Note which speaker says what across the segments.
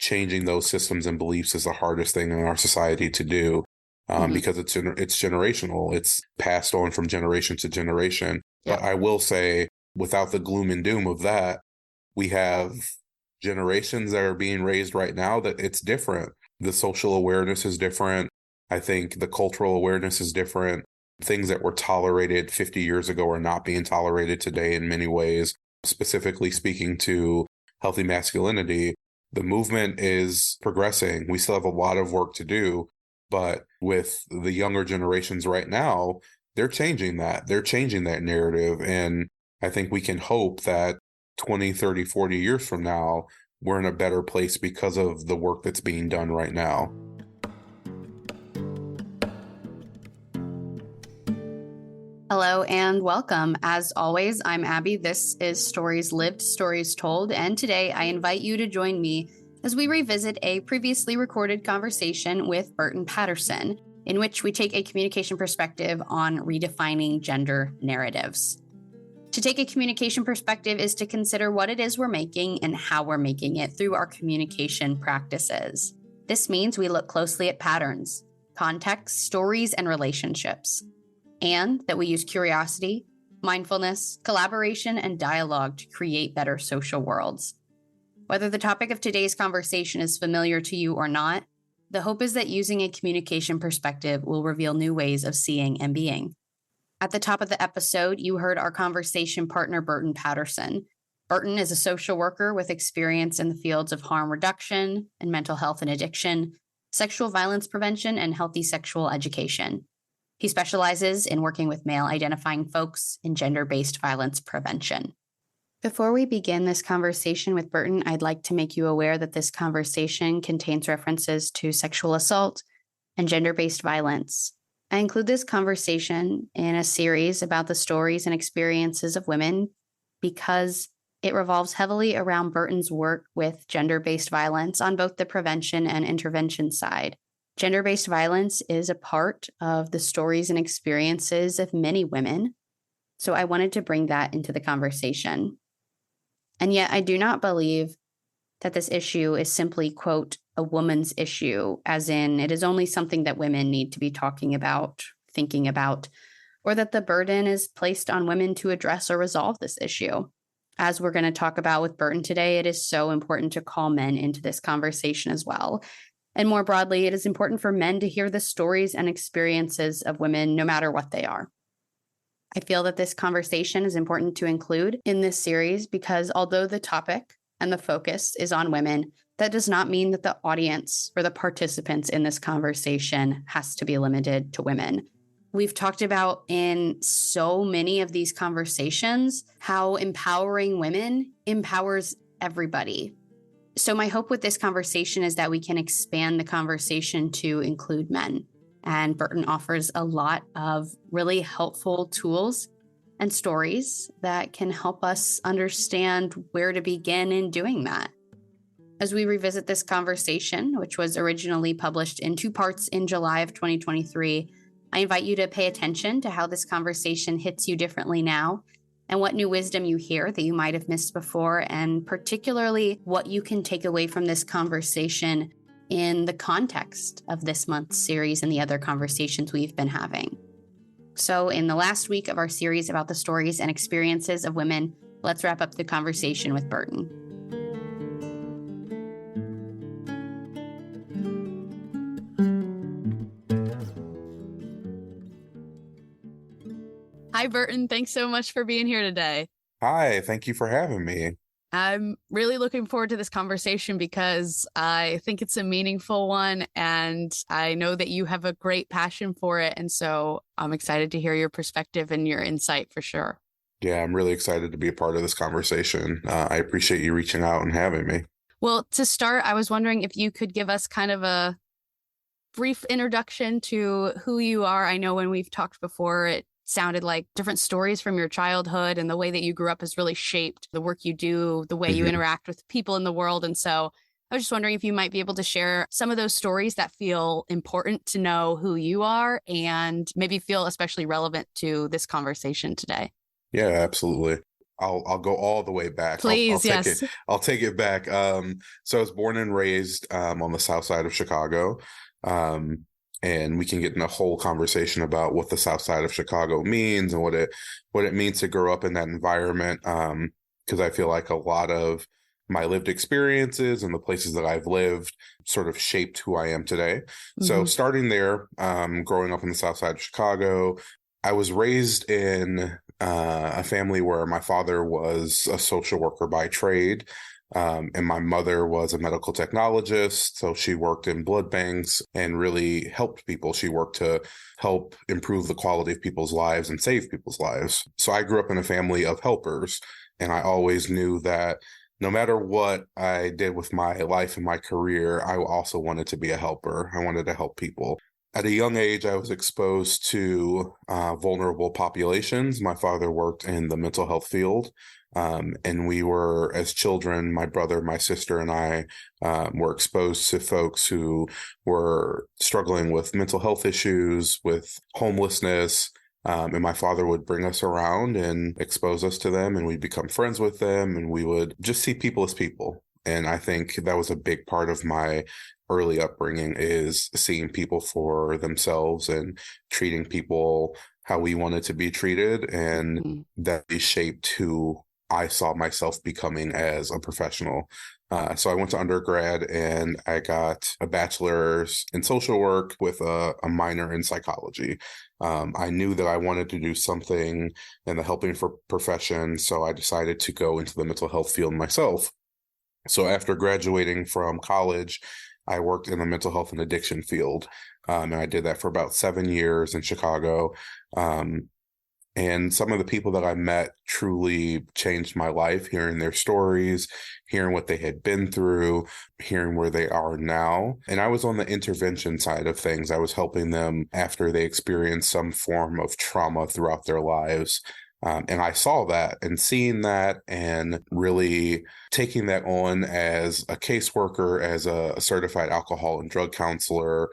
Speaker 1: changing those systems and beliefs is the hardest thing in our society to do, because it's generational. It's passed on from generation to generation.
Speaker 2: Yeah.
Speaker 1: But I will say, without the gloom and doom of that, we have generations that are being raised right now that it's different. The social awareness is different. I think the cultural awareness is different. Things that were tolerated 50 years ago are not being tolerated today in many ways. Specifically speaking to healthy masculinity, the movement is progressing. We still have a lot of work to do, but with the younger generations right now, they're changing that. They're changing that narrative. And I think we can hope that 20, 30, 40 years from now, we're in a better place because of the work that's being done right now.
Speaker 2: Hello and welcome. As always, I'm Abbie. This is Stories Lived, Stories Told, and today I invite you to join me as we revisit a previously recorded conversation with Burton Patterson, in which we take a communication perspective on redefining gender narratives. To take a communication perspective is to consider what it is we're making and how we're making it through our communication practices. This means we look closely at patterns, context, stories, and relationships, and that we use curiosity, mindfulness, collaboration, and dialogue to create better social worlds. Whether the topic of today's conversation is familiar to you or not, the hope is that using a communication perspective will reveal new ways of seeing and being. At the top of the episode, you heard our conversation partner, Burton Patterson. Burton is a social worker with experience in the fields of harm reduction and mental health and addiction, sexual violence prevention, and healthy sexual education. He specializes in working with male-identifying folks in gender-based violence prevention. Before we begin this conversation with Burton, I'd like to make you aware that this conversation contains references to sexual assault and gender-based violence. I include this conversation in a series about the stories and experiences of women because it revolves heavily around Burton's work with gender-based violence on both the prevention and intervention side. Gender-based violence is a part of the stories and experiences of many women, so I wanted to bring that into the conversation. And yet I do not believe that this issue is simply, quote, a woman's issue, as in it is only something that women need to be talking about, thinking about, or that the burden is placed on women to address or resolve this issue. As we're going to talk about with Burton today, it is so important to call men into this conversation as well. And more broadly, it is important for men to hear the stories and experiences of women, no matter what they are. I feel that this conversation is important to include in this series because although the topic and the focus is on women, that does not mean that the audience or the participants in this conversation has to be limited to women. We've talked about in so many of these conversations how empowering women empowers everybody. So my hope with this conversation is that we can expand the conversation to include men. And Burton offers a lot of really helpful tools and stories that can help us understand where to begin in doing that. As we revisit this conversation, which was originally published in 2 parts in July of 2023, I invite you to pay attention to how this conversation hits you differently now and what new wisdom you hear that you might have missed before, and particularly what you can take away from this conversation in the context of this month's series and the other conversations we've been having. So in the last week of our series about the stories and experiences of women, let's wrap up the conversation with Burton. Hi, Burton. Thanks so much for being here today.
Speaker 1: Hi, thank you for having me.
Speaker 2: I'm really looking forward to this conversation because I think it's a meaningful one, and I know that you have a great passion for it. And so I'm excited to hear your perspective and your insight for sure.
Speaker 1: Yeah, I'm really excited to be a part of this conversation. I appreciate you reaching out and having me.
Speaker 2: Well, to start, I was wondering if you could give us kind of a brief introduction to who you are. I know when we've talked before, it sounded like different stories from your childhood and the way that you grew up has really shaped the work you do, the way you interact with people in the world. And so I was just wondering if you might be able to share some of those stories that feel important to know who you are and maybe feel especially relevant to this conversation today.
Speaker 1: Yeah, absolutely. I'll go all the way back. I'll
Speaker 2: Please,
Speaker 1: take it.
Speaker 2: yes.
Speaker 1: I'll take it back. So I was born and raised on the south side of Chicago. And we can get in a whole conversation about what the south side of Chicago means and what it means to grow up in that environment. Because I feel like a lot of my lived experiences and the places that I've lived sort of shaped who I am today. So starting there, growing up in the south side of Chicago, I was raised in a family where my father was a social worker by trade. And my mother was a medical technologist. So she worked in blood banks and really helped people. She worked to help improve the quality of people's lives and save people's lives. So I grew up in a family of helpers. And I always knew that no matter what I did with my life and my career, I also wanted to be a helper. I wanted to help people. At a young age, I was exposed to vulnerable populations. My father worked in the mental health field. And we were, as children, my brother, my sister, and I were exposed to folks who were struggling with mental health issues, with homelessness. And my father would bring us around and expose us to them, and we'd become friends with them, and we would just see people as people. And I think that was a big part of my early upbringing, is seeing people for themselves and treating people how we wanted to be treated. And that shaped who I saw myself becoming as a professional. So I went to undergrad and I got a bachelor's in social work with a minor in psychology. I knew that I wanted to do something in the helping for profession, so I decided to go into the mental health field myself. So after graduating from college, I worked in the mental health and addiction field, and I did that for about 7 years in Chicago. And some of the people that I met truly changed my life, hearing their stories, hearing what they had been through, hearing where they are now. And I was on the intervention side of things. I was helping them after they experienced some form of trauma throughout their lives. And I saw that, and seeing that and really taking that on as a caseworker, as a certified alcohol and drug counselor,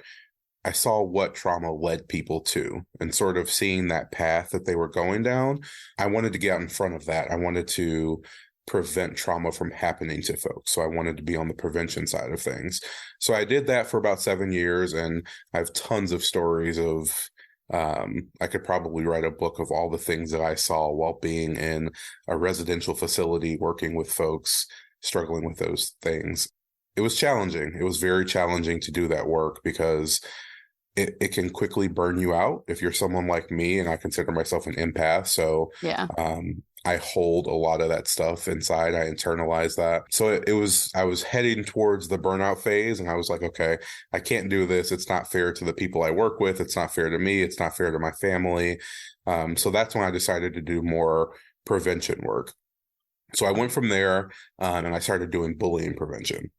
Speaker 1: I saw what trauma led people to, and sort of seeing that path that they were going down. I wanted to get out in front of that. I wanted to prevent trauma from happening to folks. So I wanted to be on the prevention side of things. So I did that for about 7 years, and I have tons of stories of, I could probably write a book of all the things that I saw while being in a residential facility, working with folks struggling with those things. It was challenging. It was very challenging to do that work because it can quickly burn you out if you're someone like me, and I consider myself an empath. So I hold a lot of that stuff inside. I internalize that. So I was heading towards the burnout phase, and I was like, okay, I can't do this. It's not fair to the people I work with. It's not fair to me. It's not fair to my family. So that's when I decided to do more prevention work. So I went from there, and I started doing bullying prevention.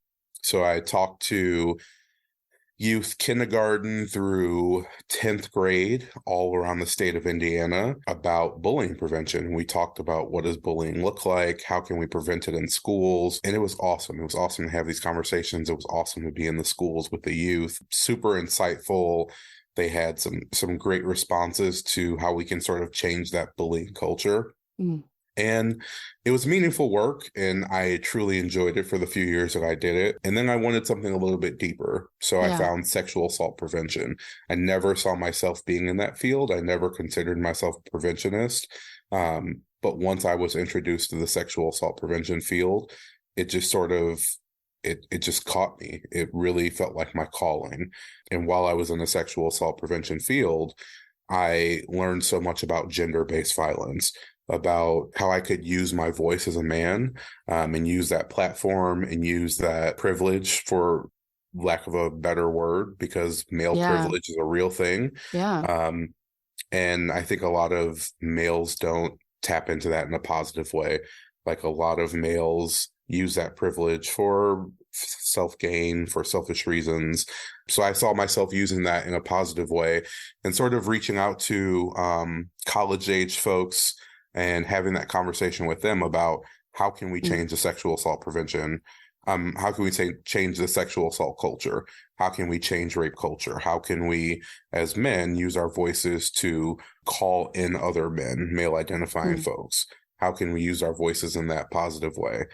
Speaker 1: So I talked to youth kindergarten through 10th grade all around the state of Indiana about bullying prevention. We talked about, what does bullying look like? How can we prevent it in schools? And it was awesome. It was awesome to have these conversations. It was awesome to be in the schools with the youth. Super insightful. They had some great responses to how we can sort of change that bullying culture. And it was meaningful work, and I truly enjoyed it for the few years that I did it. And then I wanted something a little bit deeper. So I found sexual assault prevention. I never saw myself being in that field. I never considered myself a preventionist. But once I was introduced to the sexual assault prevention field, it just sort of, it just caught me. It really felt like my calling. And while I was in the sexual assault prevention field, I learned so much about gender-based violence, about how I could use my voice as a man, and use that platform and use that privilege, for lack of a better word, because male privilege is a real thing. And I think a lot of males don't tap into that in a positive way. Like, a lot of males use that privilege for self-gain, for selfish reasons. So I saw myself using that in a positive way, and sort of reaching out to college-age folks and having that conversation with them about, how can we change the sexual assault prevention? How can we change the sexual assault culture? How can we change rape culture? How can we, as men, use our voices to call in other men, male identifying folks? how can we use our voices in that positive way?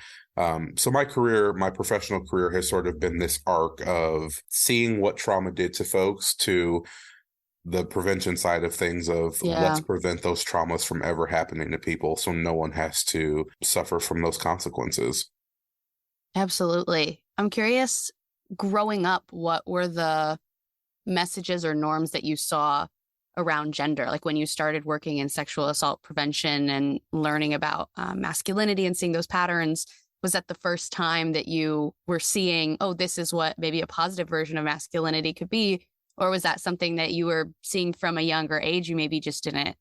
Speaker 1: So my professional career has sort of been this arc of seeing what trauma did to folks, to the prevention side of things of let's
Speaker 2: Yeah,
Speaker 1: prevent those traumas from ever happening to people so no one has to suffer from those consequences.
Speaker 2: absolutely. I'm curious, growing up, what were the messages or norms that you saw around gender? Like when you started working in sexual assault prevention and learning about masculinity and seeing those patterns, was that the first time that you were seeing, oh, this is what maybe a positive version of masculinity could be? Or was that something that you were seeing from a younger age? You maybe just didn't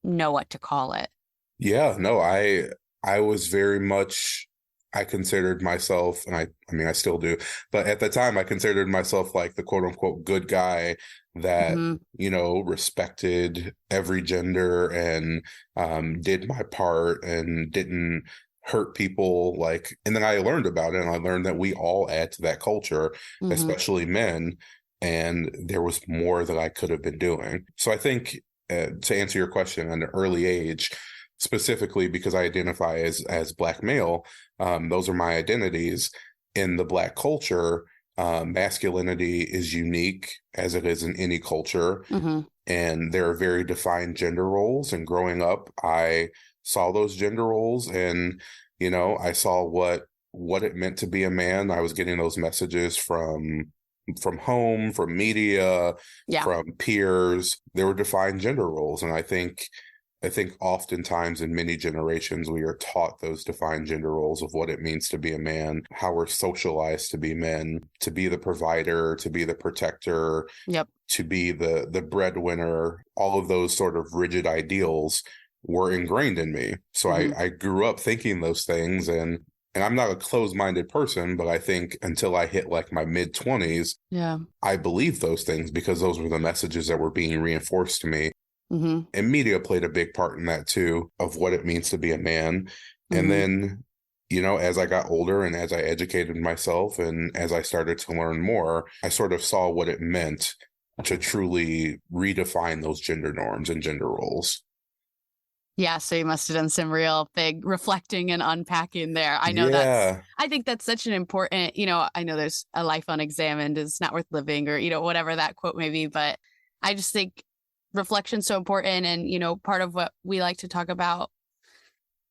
Speaker 2: know what to call it.
Speaker 1: Yeah, no, I was very much, I considered myself, and I mean I still do, but at the time I considered myself like the quote unquote good guy that,
Speaker 2: Hmm.
Speaker 1: respected every gender and did my part and didn't hurt people. Like, and then I learned about it, and I learned that we all add to that culture,
Speaker 2: Hmm.
Speaker 1: especially men, and there was more that I could have been doing. So I think, to answer your question, at an early age, specifically because I identify as Black male, those are my identities. In the Black culture, masculinity is unique as it is in any culture,
Speaker 2: Hmm.
Speaker 1: and there are very defined gender roles. And growing up, I saw those gender roles, and I saw what it meant to be a man. I was getting those messages from home, from media,
Speaker 2: Yeah.
Speaker 1: from peers. There were defined gender roles, and I think oftentimes in many generations, we are taught those defined gender roles of what it means to be a man, how we're socialized to be men, to be the provider, to be the protector,
Speaker 2: Yep.
Speaker 1: to be the breadwinner. All of those sort of rigid ideals were ingrained in me. So
Speaker 2: Hmm.
Speaker 1: I grew up thinking those things, and I'm not a closed-minded person, but I think until I hit like my mid-20s,
Speaker 2: Yeah.
Speaker 1: I believed those things because those were the messages that were being reinforced to me.
Speaker 2: Hmm.
Speaker 1: And media played a big part in that too, of what it means to be a man. And
Speaker 2: Hmm.
Speaker 1: then, as I got older and as I educated myself and as I started to learn more, I sort of saw what it meant to truly redefine those gender norms and gender roles.
Speaker 2: Yeah, so you must have done some real big reflecting and unpacking there.
Speaker 1: Yeah.
Speaker 2: I think that's such an important, I know there's a life unexamined is not worth living or, whatever that quote may be, but I just think reflection's so important. And, part of what we like to talk about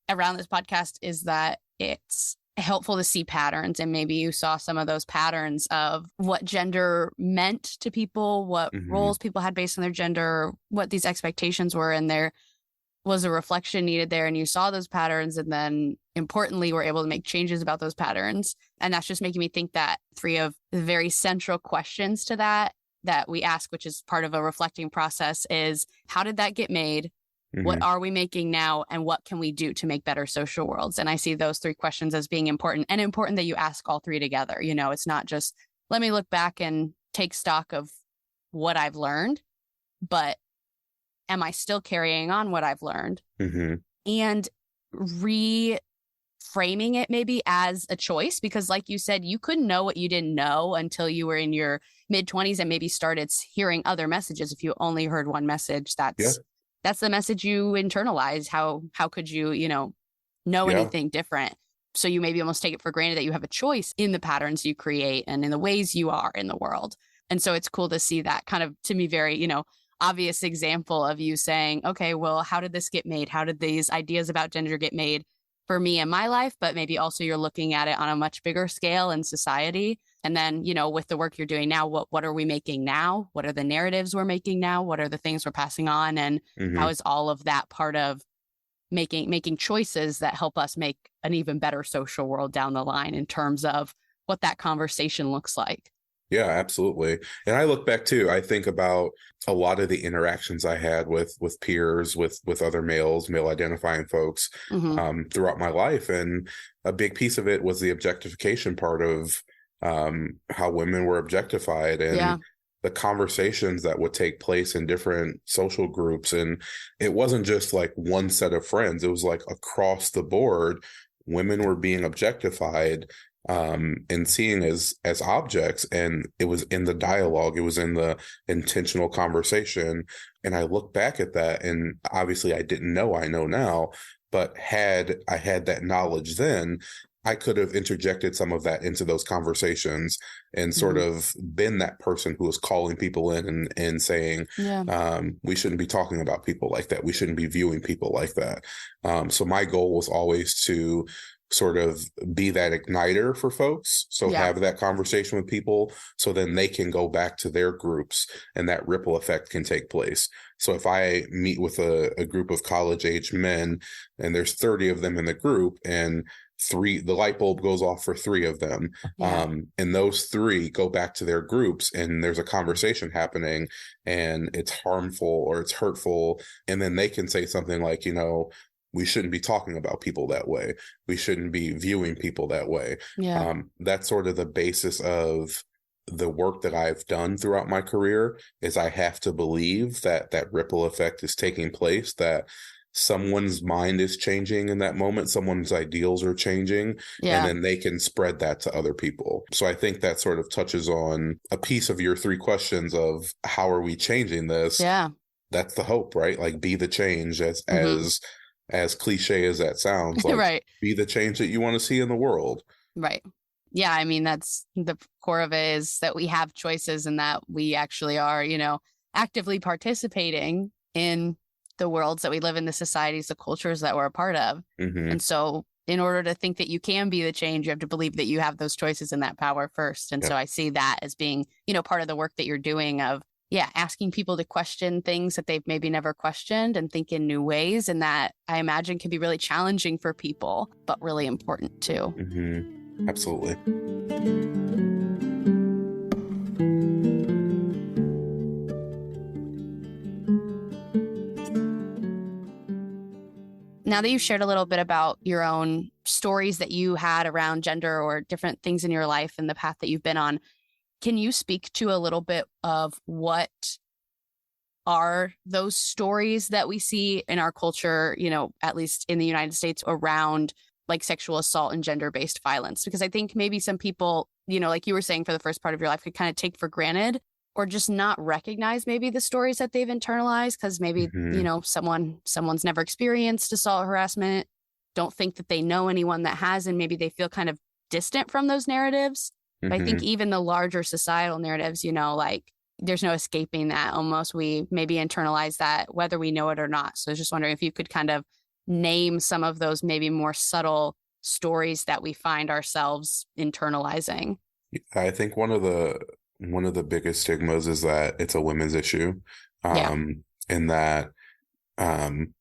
Speaker 2: around this podcast is that it's helpful to see patterns. And maybe you saw some of those patterns of what gender meant to people, what
Speaker 1: Hmm.
Speaker 2: roles people had based on their gender, what these expectations were, and there was a reflection needed there, and you saw those patterns, and then importantly were able to make changes about those patterns. And that's just making me think that three of the very central questions to that we ask, which is part of a reflecting process, is how did that get made, what
Speaker 1: Hmm.
Speaker 2: are we making now, and what can we do to make better social worlds? And I see those three questions as being important, and important that you ask all three together. It's not just let me look back and take stock of what I've learned, but am I still carrying on what I've learned?
Speaker 1: Hmm.
Speaker 2: And reframing it maybe as a choice, because like you said, you couldn't know what you didn't know until you were in your mid 20s and maybe started hearing other messages. If you only heard one message,
Speaker 1: Yeah.
Speaker 2: that's the message you internalize. How could you, know
Speaker 1: Yeah.
Speaker 2: anything different? So you maybe almost take it for granted that you have a choice in the patterns you create and in the ways you are in the world. And so it's cool to see that kind of, to me, very, obvious example of you saying, okay, well, how did this get made? How did these ideas about gender get made for me in my life? But maybe also you're looking at it on a much bigger scale in society. And then, with the work you're doing now, what are we making now? What are the narratives we're making now? What are the things we're passing on? And how
Speaker 1: Hmm.
Speaker 2: is all of that part of making choices that help us make an even better social world down the line in terms of what that conversation looks like?
Speaker 1: Yeah, absolutely. And I look back too, I think about a lot of the interactions I had with peers, with other male identifying folks,
Speaker 2: Hmm.
Speaker 1: throughout my life. And a big piece of it was the objectification part of how women were objectified,
Speaker 2: Yeah.
Speaker 1: and the conversations that would take place in different social groups. And it wasn't just like one set of friends, it was like across the board, women were being objectified, and seeing as objects. And it was in the dialogue, it was in the intentional conversation. And I look back at that, and obviously I didn't know, I know now, But had I had that knowledge then, I could have interjected some of that into those conversations and sort of been that person who was calling people in and saying,
Speaker 2: Yeah.
Speaker 1: we shouldn't be talking about people like that. We shouldn't be viewing people like that. So my goal was always to sort of be that igniter for folks. So
Speaker 2: Yeah.
Speaker 1: have that conversation with people so then they can go back to their groups and that ripple effect can take place. So if I meet with a group of college age men and there's 30 of them in the group and the light bulb goes off for 3 of them,
Speaker 2: Yeah.
Speaker 1: and those 3 go back to their groups and there's a conversation happening and it's harmful or it's hurtful, and then they can say something like, we shouldn't be talking about people that way. We shouldn't be viewing people that way.
Speaker 2: Yeah.
Speaker 1: That's sort of the basis of the work that I've done throughout my career. Is I have to believe that that ripple effect is taking place, that someone's mind is changing in that moment, someone's ideals are changing, and then they can spread that to other people. So I think that sort of touches on a piece of your 3 questions of how are we changing this?
Speaker 2: Yeah.
Speaker 1: That's the hope, right? Like be the change, as cliche as that sounds, like
Speaker 2: Right.
Speaker 1: be the change that you want to see in the world.
Speaker 2: Right. Yeah. I mean, that's the core of it, is that we have choices and that we actually are, actively participating in the worlds that we live in, the societies, the cultures that we're a part of. And so in order to think that you can be the change, you have to believe that you have those choices and that power first. And so I see that as being, part of the work that you're doing of, asking people to question things that they've maybe never questioned and think in new ways. And that I imagine can be really challenging for people, but really important too.
Speaker 1: Absolutely.
Speaker 2: Now that you've shared a little bit about your own stories that you had around gender or different things in your life and the path that you've been on, can you speak to a little bit of what are those stories that we see in our culture, at least in the United States, around like sexual assault and gender-based violence? Because I think maybe some people, like you were saying, for the first part of your life, could kind of take for granted or just not recognize maybe the stories that they've internalized because maybe, someone's never experienced assault or harassment, don't think that they know anyone that has, and maybe they feel kind of distant from those narratives. But I think even the larger societal narratives, like there's no escaping that. Almost we maybe internalize that whether we know it or not. So I was just wondering if you could kind of name some of those maybe more subtle stories that we find ourselves internalizing.
Speaker 1: I think one of the biggest stigmas is that it's a women's issue. And that in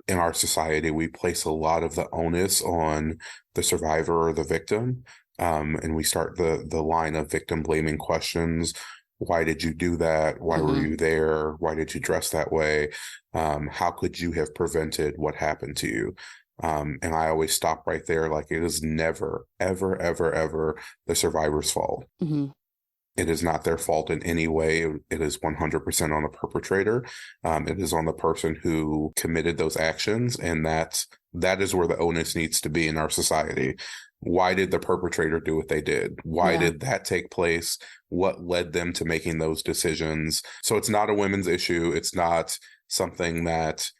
Speaker 1: our society, we place a lot of the onus on the survivor or the victim. And we start the line of victim blaming questions. Why did you do that? Why were you there? Why did you dress that way? How could you have prevented what happened to you? And I always stop right there. Like, it is never, ever, ever, ever the survivor's fault. It is not their fault in any way. It is 100% on the perpetrator. It is on the person who committed those actions. And that is where the onus needs to be in our society. Why did the perpetrator do what they did? Why did that take place? What led them to making those decisions? So it's not a women's issue. It's not something that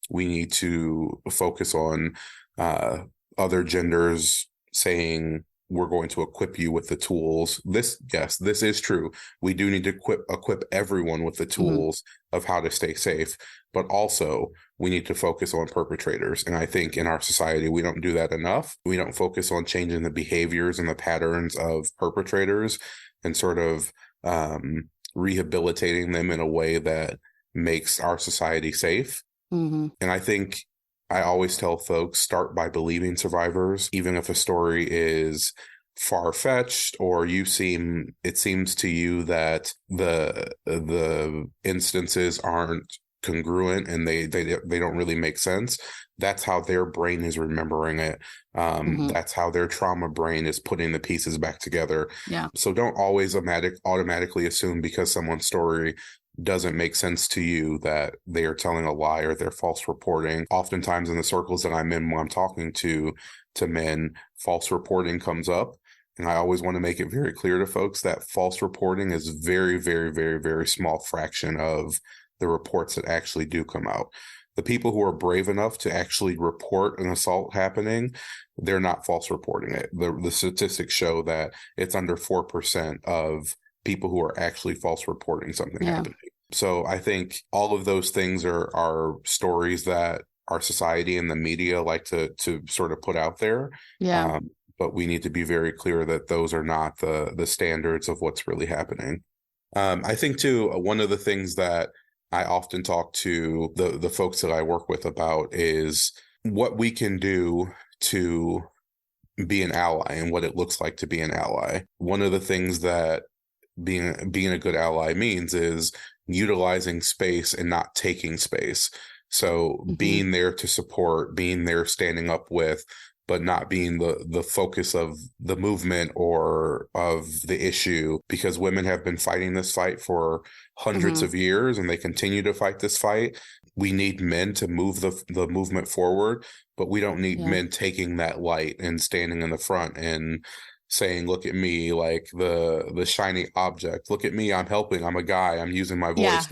Speaker 1: we need to focus on other genders saying, we're going to equip you with the tools. This is true. We do need to equip everyone with the tools of how to stay safe, but also we need to focus on perpetrators. And I think in our society, we don't do that enough. We don't focus on changing the behaviors and the patterns of perpetrators and sort of rehabilitating them in a way that makes our society safe. And I think I always tell folks, start by believing survivors, even if a story is far-fetched or it seems to you that the instances aren't congruent and they don't really make sense. That's how their brain is remembering it. That's how their trauma brain is putting the pieces back together. So don't always automatically assume because someone's story doesn't make sense to you that they are telling a lie or they're false reporting. Oftentimes in the circles that I'm in when I'm talking to men, false reporting comes up. And I always want to make it very clear to folks that false reporting is very, very, very, very small fraction of the reports that actually do come out. the people who are brave enough to actually report an assault happening, they're not false reporting it. The statistics show that it's under 4% of people who are actually false reporting something happening. So I think all of those things are stories that our society and the media like to sort of put out there. But we need to be very clear that those are not the standards of what's really happening. I think too, one of the things that I often talk to the folks that I work with about is what we can do to be an ally and what it looks like to be an ally. One of the things that being a good ally means is utilizing space and not taking space. So being there to support, being there standing up with, but not being the focus of the movement or of the issue, because women have been fighting this fight for hundreds of years and they continue to fight this fight. We need men to move the movement forward, but we don't need men taking that light and standing in the front and saying, look at me, like the shiny object. Look at me, I'm helping, I'm a guy, I'm using my voice.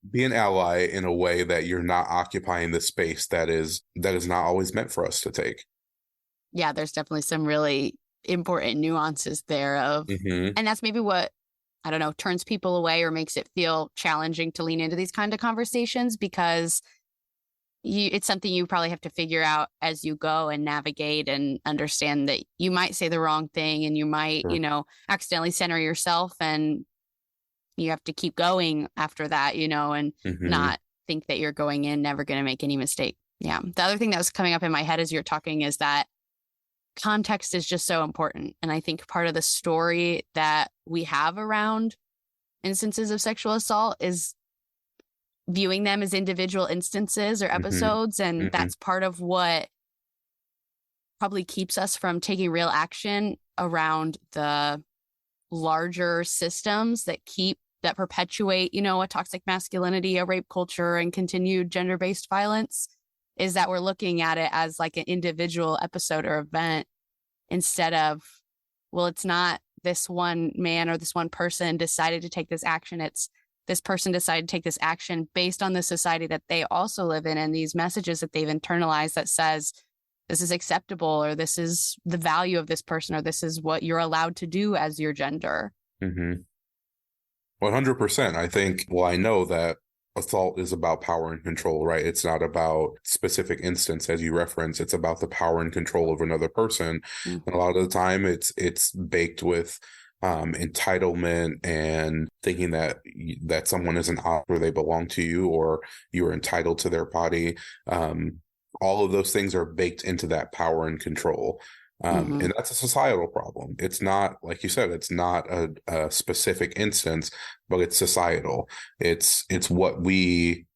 Speaker 1: Be an ally in a way that you're not occupying the space that is not always meant for us to take.
Speaker 2: Yeah, there's definitely some really important nuances there and that's maybe what, I don't know, turns people away or makes it feel challenging to lean into these kind of conversations, because it's something you probably have to figure out as you go and navigate and understand that you might say the wrong thing and you might, accidentally center yourself, and you have to keep going after that, and not think that you're going in, never going to make any mistake. Yeah. The other thing that was coming up in my head as you're talking is that context is just so important. And I think part of the story that we have around instances of sexual assault is viewing them as individual instances or episodes. And that's part of what probably keeps us from taking real action around the larger systems that perpetuate, a toxic masculinity, a rape culture, and continued gender-based violence, is that we're looking at it as like an individual episode or event instead of, well, it's not this one man or this one person decided to take this action. It's this person decided to take this action based on the society that they also live in and these messages that they've internalized that says this is acceptable, or this is the value of this person, or this is what you're allowed to do as your gender.
Speaker 1: 100%. I think, I know that assault is about power and control, right? It's not about specific instance, as you reference. It's about the power and control of another person. And a lot of the time it's baked with entitlement and thinking that someone is an object or they belong to you, or you are entitled to their body. All of those things are baked into that power and control. And that's a societal problem. It's not, like you said, it's not a specific instance, but it's societal. It's what we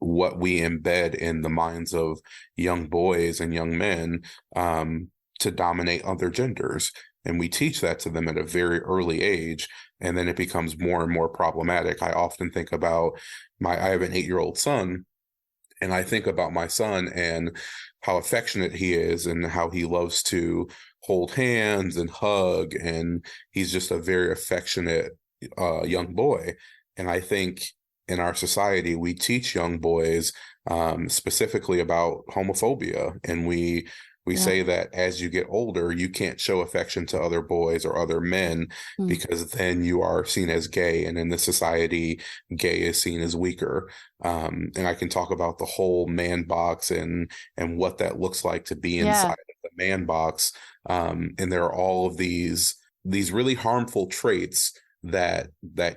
Speaker 1: embed in the minds of young boys and young men to dominate other genders. And we teach that to them at a very early age. And then it becomes more and more problematic. I often think about I have an 8-year-old son, and I think about my son and how affectionate he is and how he loves to hold hands and hug. And he's just a very affectionate young boy. And I think in our society, we teach young boys specifically about homophobia. And we say that as you get older, you can't show affection to other boys or other men because then you are seen as gay. And in this society, gay is seen as weaker. And I can talk about the whole man box and what that looks like to be inside of the man box. And there are all of these really harmful traits that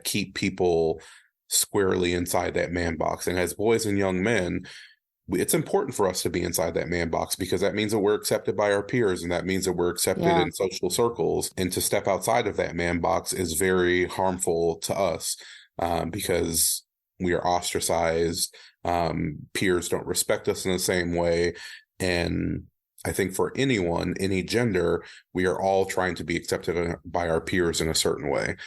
Speaker 1: keep people squarely inside that man box. And as boys and young men, it's important for us to be inside that man box, because that means that we're accepted by our peers, and that means that we're accepted in social circles. And to step outside of that man box is very harmful to us because we are ostracized. Peers don't respect us in the same way. And I think for anyone, any gender, we are all trying to be accepted by our peers in a certain way.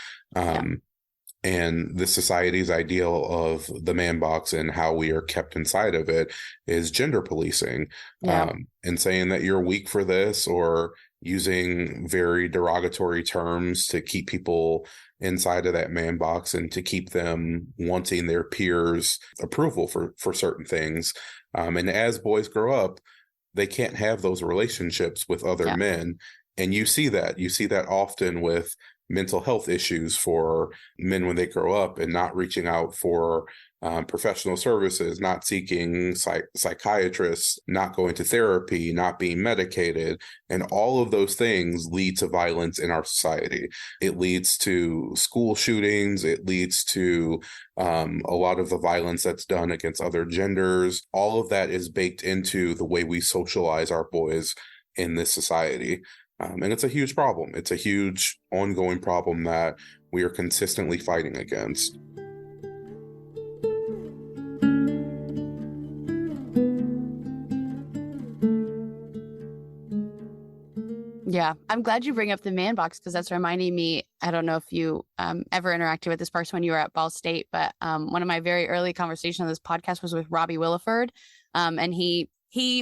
Speaker 1: And the society's ideal of the man box and how we are kept inside of it is gender policing, and saying that you're weak for this, or using very derogatory terms to keep people inside of that man box and to keep them wanting their peers' approval for certain things. And as boys grow up, they can't have those relationships with other
Speaker 2: Yeah.
Speaker 1: men. And you see that often with mental health issues for men when they grow up and not reaching out for professional services, not seeking psychiatrists, not going to therapy, not being medicated. And all of those things lead to violence in our society. It leads to school shootings. It leads to a lot of the violence that's done against other genders. All of that is baked into the way we socialize our boys in this society. And it's a huge problem. It's a huge ongoing problem that we are consistently fighting against.
Speaker 2: Yeah, I'm glad you bring up the man box because that's reminding me. I don't know if you ever interacted with this person when you were at Ball State, but one of my very early conversations on this podcast was with Robbie Williford, and he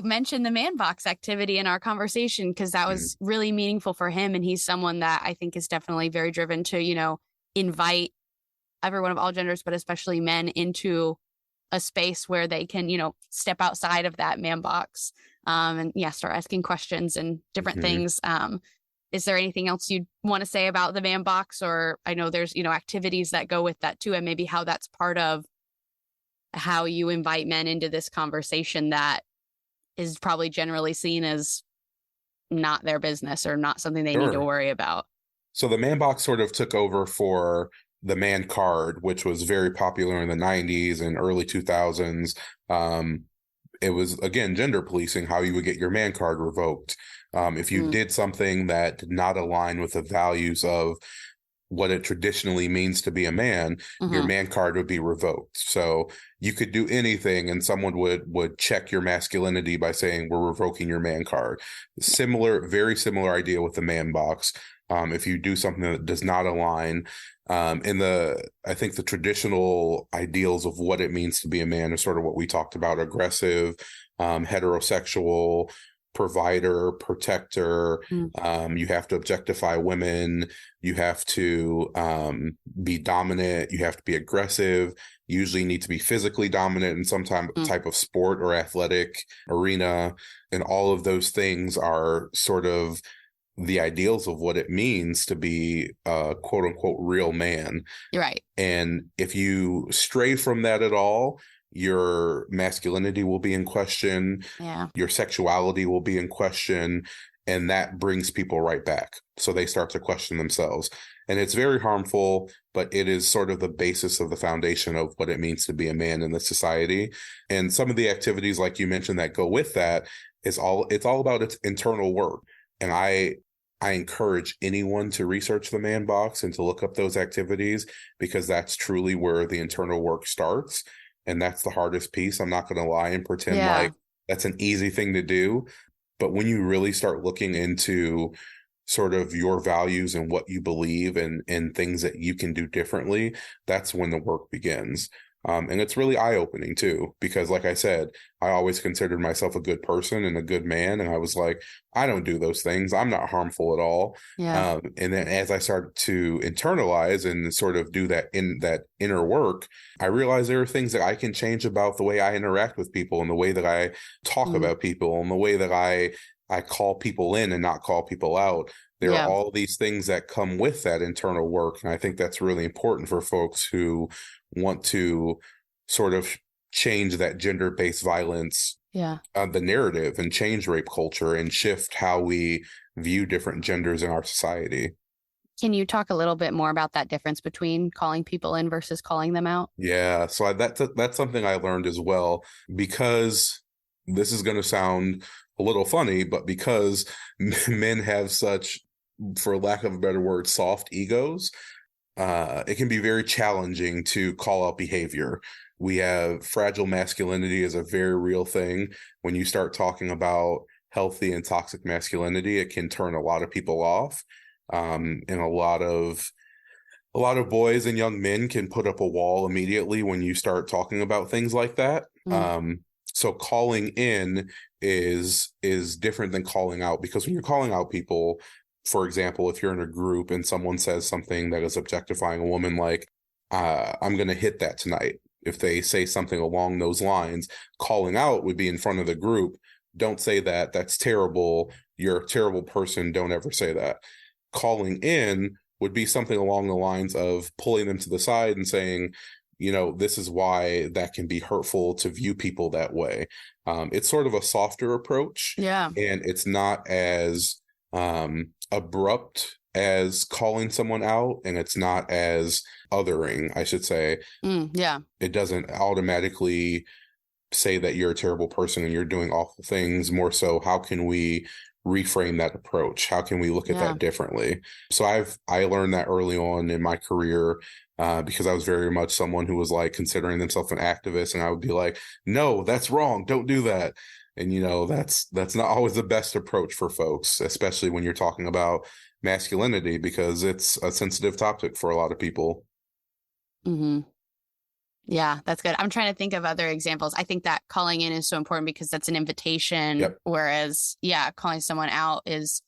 Speaker 2: mentioned the man box activity in our conversation because that was really meaningful for him, and he's someone that I think is definitely very driven to invite everyone of all genders, but especially men, into a space where they can step outside of that man box. And start asking questions and different things. Is there anything else you'd want to say about the man box? Or I know there's, activities that go with that too, and maybe how that's part of how you invite men into this conversation that is probably generally seen as not their business or not something they need to worry about.
Speaker 1: So the man box sort of took over for the man card, which was very popular in the 90s and early 2000s. It was, again, gender policing, how you would get your man card revoked. If you did something that did not align with the values of what it traditionally means to be a man, your man card would be revoked. So you could do anything and someone would check your masculinity by saying, we're revoking your man card. Very similar idea with the man box. If you do something that does not align, I think the traditional ideals of what it means to be a man is sort of what we talked about: aggressive, heterosexual, provider, protector. You have to objectify women. You have to be dominant. You have to be aggressive. You usually need to be physically dominant in some type of sport or athletic arena. And all of those things are sort of the ideals of what it means to be a quote unquote real man.
Speaker 2: You're right.
Speaker 1: And if you stray from that at all, your masculinity will be in question.
Speaker 2: Yeah.
Speaker 1: Your sexuality will be in question. And that brings people right back. So they start to question themselves. And it's very harmful, but it is sort of the basis of the foundation of what it means to be a man in this society. And some of the activities, like you mentioned, that go with that it's all about its internal work. And I encourage anyone to research the man box and to look up those activities, because that's truly where the internal work starts. And that's the hardest piece. I'm not going to lie and pretend like that's an easy thing to do. But when you really start looking into sort of your values and what you believe and things that you can do differently, that's when the work begins. And it's really eye-opening too, because like I said, I always considered myself a good person and a good man. And I was like, I don't do those things. I'm not harmful at all.
Speaker 2: Yeah.
Speaker 1: And then as I started to internalize and sort of do that inner work, I realized there are things that I can change about the way I interact with people and the way that I talk about people and the way that I call people in and not call people out. There are all these things that come with that internal work. And I think that's really important for folks who want to sort of change that gender-based violence, the narrative, and change rape culture and shift how we view different genders in our society.
Speaker 2: Can you talk a little bit more about that difference between calling people in versus calling them out?
Speaker 1: Yeah, so that's something I learned as well, because this is going to sound a little funny, but because men have such, for lack of a better word, soft egos, it can be very challenging to call out behavior. We have fragile masculinity is a very real thing. When you start talking about healthy and toxic masculinity, it can turn a lot of people off. And a lot of boys and young men can put up a wall immediately when you start talking about things like that. So calling in is different than calling out, because when you're calling out people, for example, if you're in a group and someone says something that is objectifying a woman, like, I'm going to hit that tonight. If they say something along those lines, calling out would be in front of the group. Don't say that. That's terrible. You're a terrible person. Don't ever say that. Calling in would be something along the lines of pulling them to the side and saying, this is why that can be hurtful to view people that way. It's sort of a softer approach.
Speaker 2: Yeah.
Speaker 1: And it's not as abrupt as calling someone out, and it's not as othering, I should say.
Speaker 2: Yeah.
Speaker 1: It doesn't automatically say that you're a terrible person and you're doing awful things. More so, how can we reframe that approach? How can we look at that differently? So I learned that early on in my career, because I was very much someone who was like considering themselves an activist, and I would be like, no, that's wrong. Don't do that. And, that's not always the best approach for folks, especially when you're talking about masculinity, because it's a sensitive topic for a lot of people.
Speaker 2: Mm-hmm. Yeah, that's good. I'm trying to think of other examples. I think that calling in is so important because that's an invitation, whereas, calling someone out is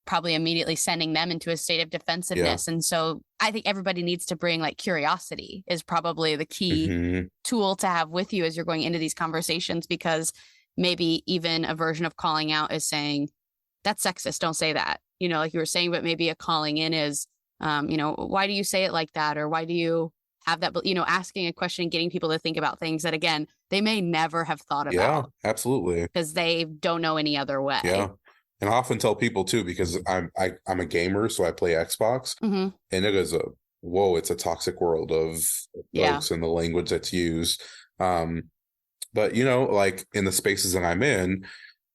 Speaker 2: probably immediately sending them into a state of defensiveness. And so I think everybody needs to bring like curiosity is probably the key tool to have with you as you're going into these conversations, because maybe even a version of calling out is saying, that's sexist, don't say that, like you were saying, but maybe a calling in is, why do you say it like that? Or why do you have that, asking a question, getting people to think about things that, again, they may never have thought about.
Speaker 1: Yeah, absolutely.
Speaker 2: Because they don't know any other way.
Speaker 1: Yeah. And I often tell people too, because I'm a gamer, so I play Xbox, and it is it's a toxic world of folks and the language that's used. But, like in the spaces that I'm in,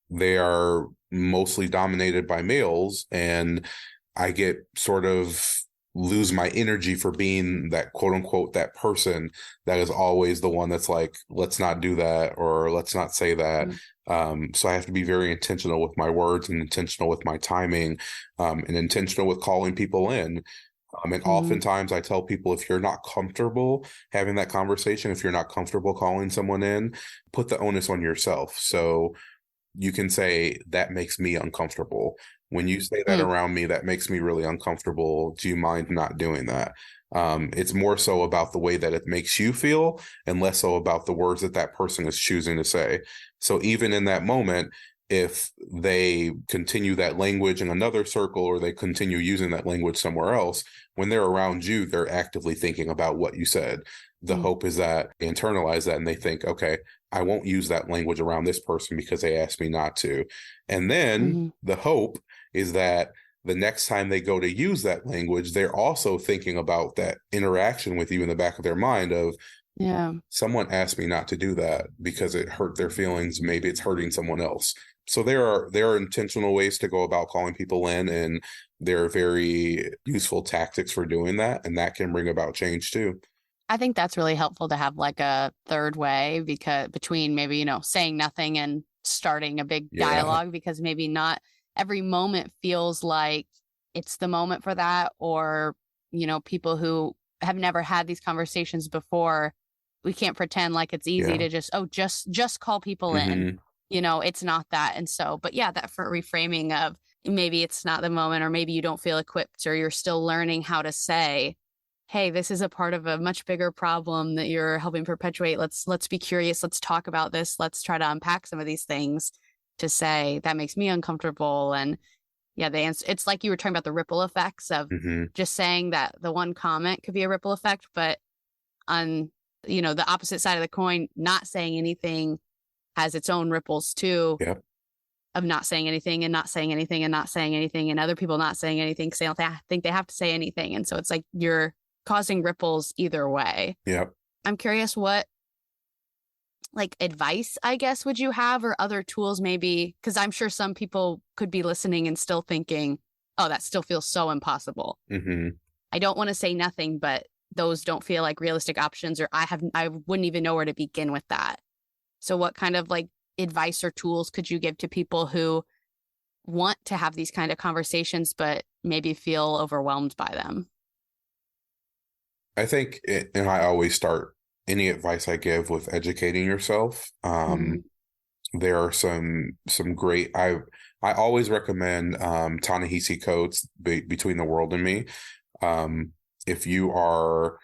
Speaker 1: they are mostly dominated by males, and I get sort of lose my energy for being that quote unquote that person that is always the one that's like, let's not do that, or let's not say that. So I have to be very intentional with my words, and intentional with my timing, and intentional with calling people in. And oftentimes I tell people, if you're not comfortable having that conversation, if you're not comfortable calling someone in, put the onus on yourself. So you can say, that makes me uncomfortable. When you say that around me, that makes me really uncomfortable. Do you mind not doing that? It's more so about the way that it makes you feel, and less so about the words that that person is choosing to say. So even in that moment, if they continue that language in another circle, or they continue using that language somewhere else, when they're around you, they're actively thinking about what you said. The hope is that they internalize that and they think, okay, I won't use that language around this person because they asked me not to. And then the hope is that the next time they go to use that language, they're also thinking about that interaction with you in the back of their mind of, someone asked me not to do that because it hurt their feelings. Maybe it's hurting someone else. So there are intentional ways to go about calling people in, and there are very useful tactics for doing that. And that can bring about change too.
Speaker 2: I think that's really helpful to have like a third way, because between maybe, saying nothing and starting a big dialogue, because maybe not every moment feels like it's the moment for that. Or, people who have never had these conversations before, we can't pretend like it's easy to just call people in, it's not that. And so, but that for reframing of maybe it's not the moment, or maybe you don't feel equipped, or you're still learning how to say, hey, this is a part of a much bigger problem that you're helping perpetuate. Let's be curious. Let's talk about this. Let's try to unpack some of these things, to say that makes me uncomfortable. And the answer, it's like you were talking about the ripple effects of just saying that the one comment could be a ripple effect, but on, the opposite side of the coin, not saying anything has its own ripples too. Of not saying anything and not saying anything and not saying anything, and other people not saying anything because they don't think they have to say anything. And so it's like you're causing ripples either way. I'm curious, what like advice, I guess, would you have, or other tools maybe? Because I'm sure some people could be listening and still thinking, oh, that still feels so impossible. I don't want to say nothing, but those don't feel like realistic options, or I wouldn't even know where to begin with that. So what kind of like advice or tools could you give to people who want to have these kind of conversations, but maybe feel overwhelmed by them?
Speaker 1: I think, and I always start any advice I give with educating yourself. There are some great. I always recommend Ta-Nehisi Coates' Between the World and Me. If you are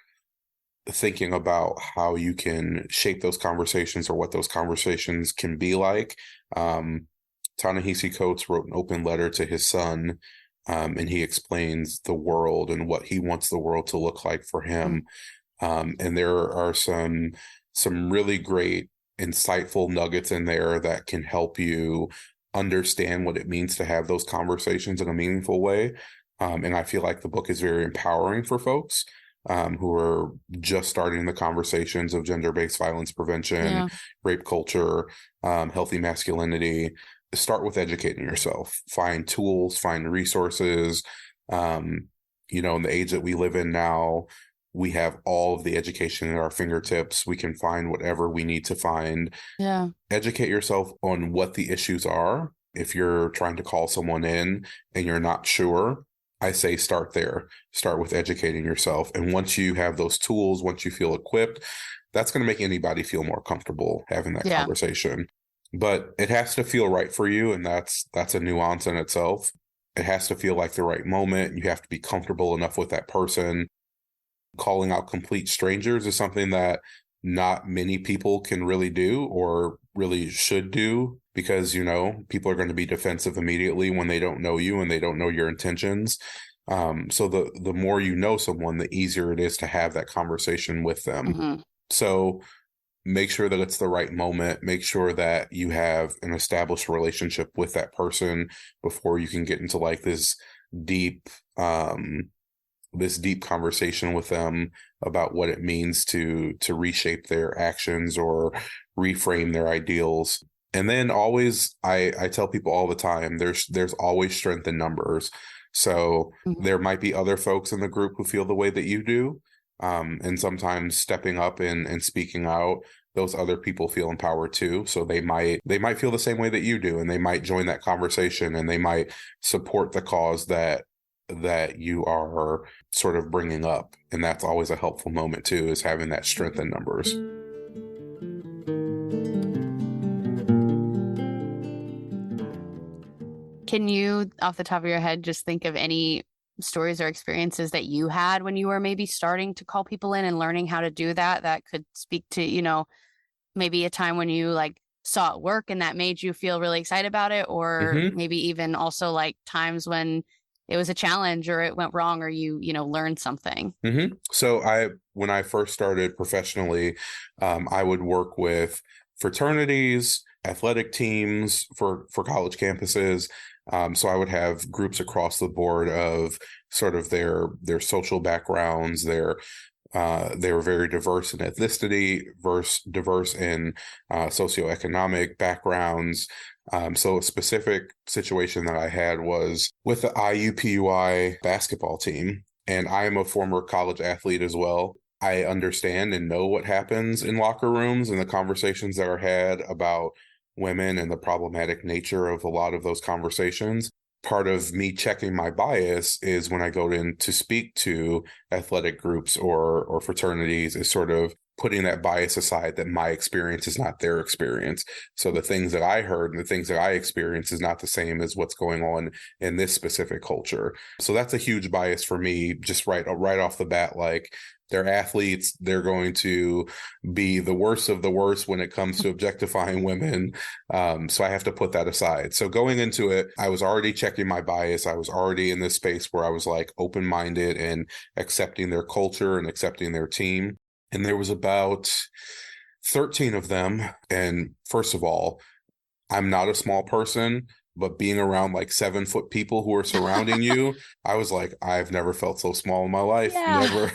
Speaker 1: thinking about how you can shape those conversations or what those conversations can be like, Ta-Nehisi Coates wrote an open letter to his son, and he explains the world and what he wants the world to look like for him. And there are some really great, insightful nuggets in there that can help you understand what it means to have those conversations in a meaningful way. And I feel like the book is very empowering for folks who are just starting the conversations of gender-based violence prevention, rape culture, healthy masculinity. Start with educating yourself. Find tools, find resources. In the age that we live in now, we have all of the education at our fingertips. We can find whatever we need to find.
Speaker 2: Yeah.
Speaker 1: Educate yourself on what the issues are. If you're trying to call someone in and you're not sure, I say start there. Start with educating yourself. And once you have those tools, once you feel equipped, that's going to make anybody feel more comfortable having that conversation. But it has to feel right for you. And that's a nuance in itself. It has to feel like the right moment. You have to be comfortable enough with that person. Calling out complete strangers is something that not many people can really do or really should do, because, people are going to be defensive immediately when they don't know you and they don't know your intentions. So the more you know someone, the easier it is to have that conversation with them.
Speaker 2: Mm-hmm.
Speaker 1: So make sure that it's the right moment. Make sure that you have an established relationship with that person before you can get into like this deep conversation with them about what it means to reshape their actions or reframe their ideals. And then always, I tell people all the time, there's always strength in numbers. So there might be other folks in the group who feel the way that you do. And sometimes stepping up and speaking out, those other people feel empowered too. So they might feel the same way that you do, and they might join that conversation, and they might support the cause that you are sort of bringing up. And that's always a helpful moment too, is having that strength in numbers.
Speaker 2: Can you, off the top of your head, just think of any stories or experiences that you had when you were maybe starting to call people in and learning how to do that could speak to, maybe a time when you like saw it work and that made you feel really excited about it, or maybe even also like times when it was a challenge or it went wrong, or you learned something?
Speaker 1: So when I first started professionally, I would work with fraternities, athletic teams for college campuses. So I would have groups across the board of sort of their social backgrounds. They were very diverse in ethnicity, diverse in socioeconomic backgrounds. So a specific situation that I had was with the IUPUI basketball team, and I am a former college athlete as well. I understand and know what happens in locker rooms and the conversations that are had about women and the problematic nature of a lot of those conversations. Part of me checking my bias is when I go in to speak to athletic groups or fraternities, is sort of putting that bias aside, that my experience is not their experience. So the things that I heard and the things that I experienced is not the same as what's going on in this specific culture. So that's a huge bias for me, just right off the bat. Like, they're athletes. They're going to be the worst of the worst when it comes to objectifying women. So I have to put that aside. So going into it, I was already checking my bias. I was already in this space where I was like open-minded and accepting their culture and accepting their team. And there was about 13 of them. And first of all, I'm not a small person, but being around like 7-foot people who are surrounding you, I was like, I've never felt so small in my life. Never.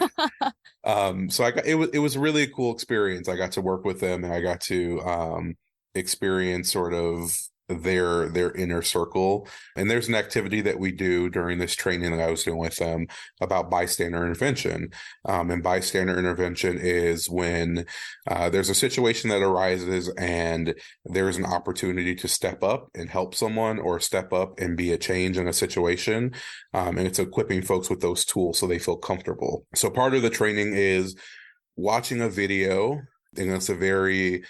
Speaker 1: So it was really a cool experience. I got to work with them, and I got to experience sort of their inner circle. And there's an activity that we do during this training that I was doing with them about bystander intervention. And bystander intervention is when there's a situation that arises and there's an opportunity to step up and help someone, or step up and be a change in a situation. And it's equipping folks with those tools so they feel comfortable. So part of the training is watching a video, and it's a very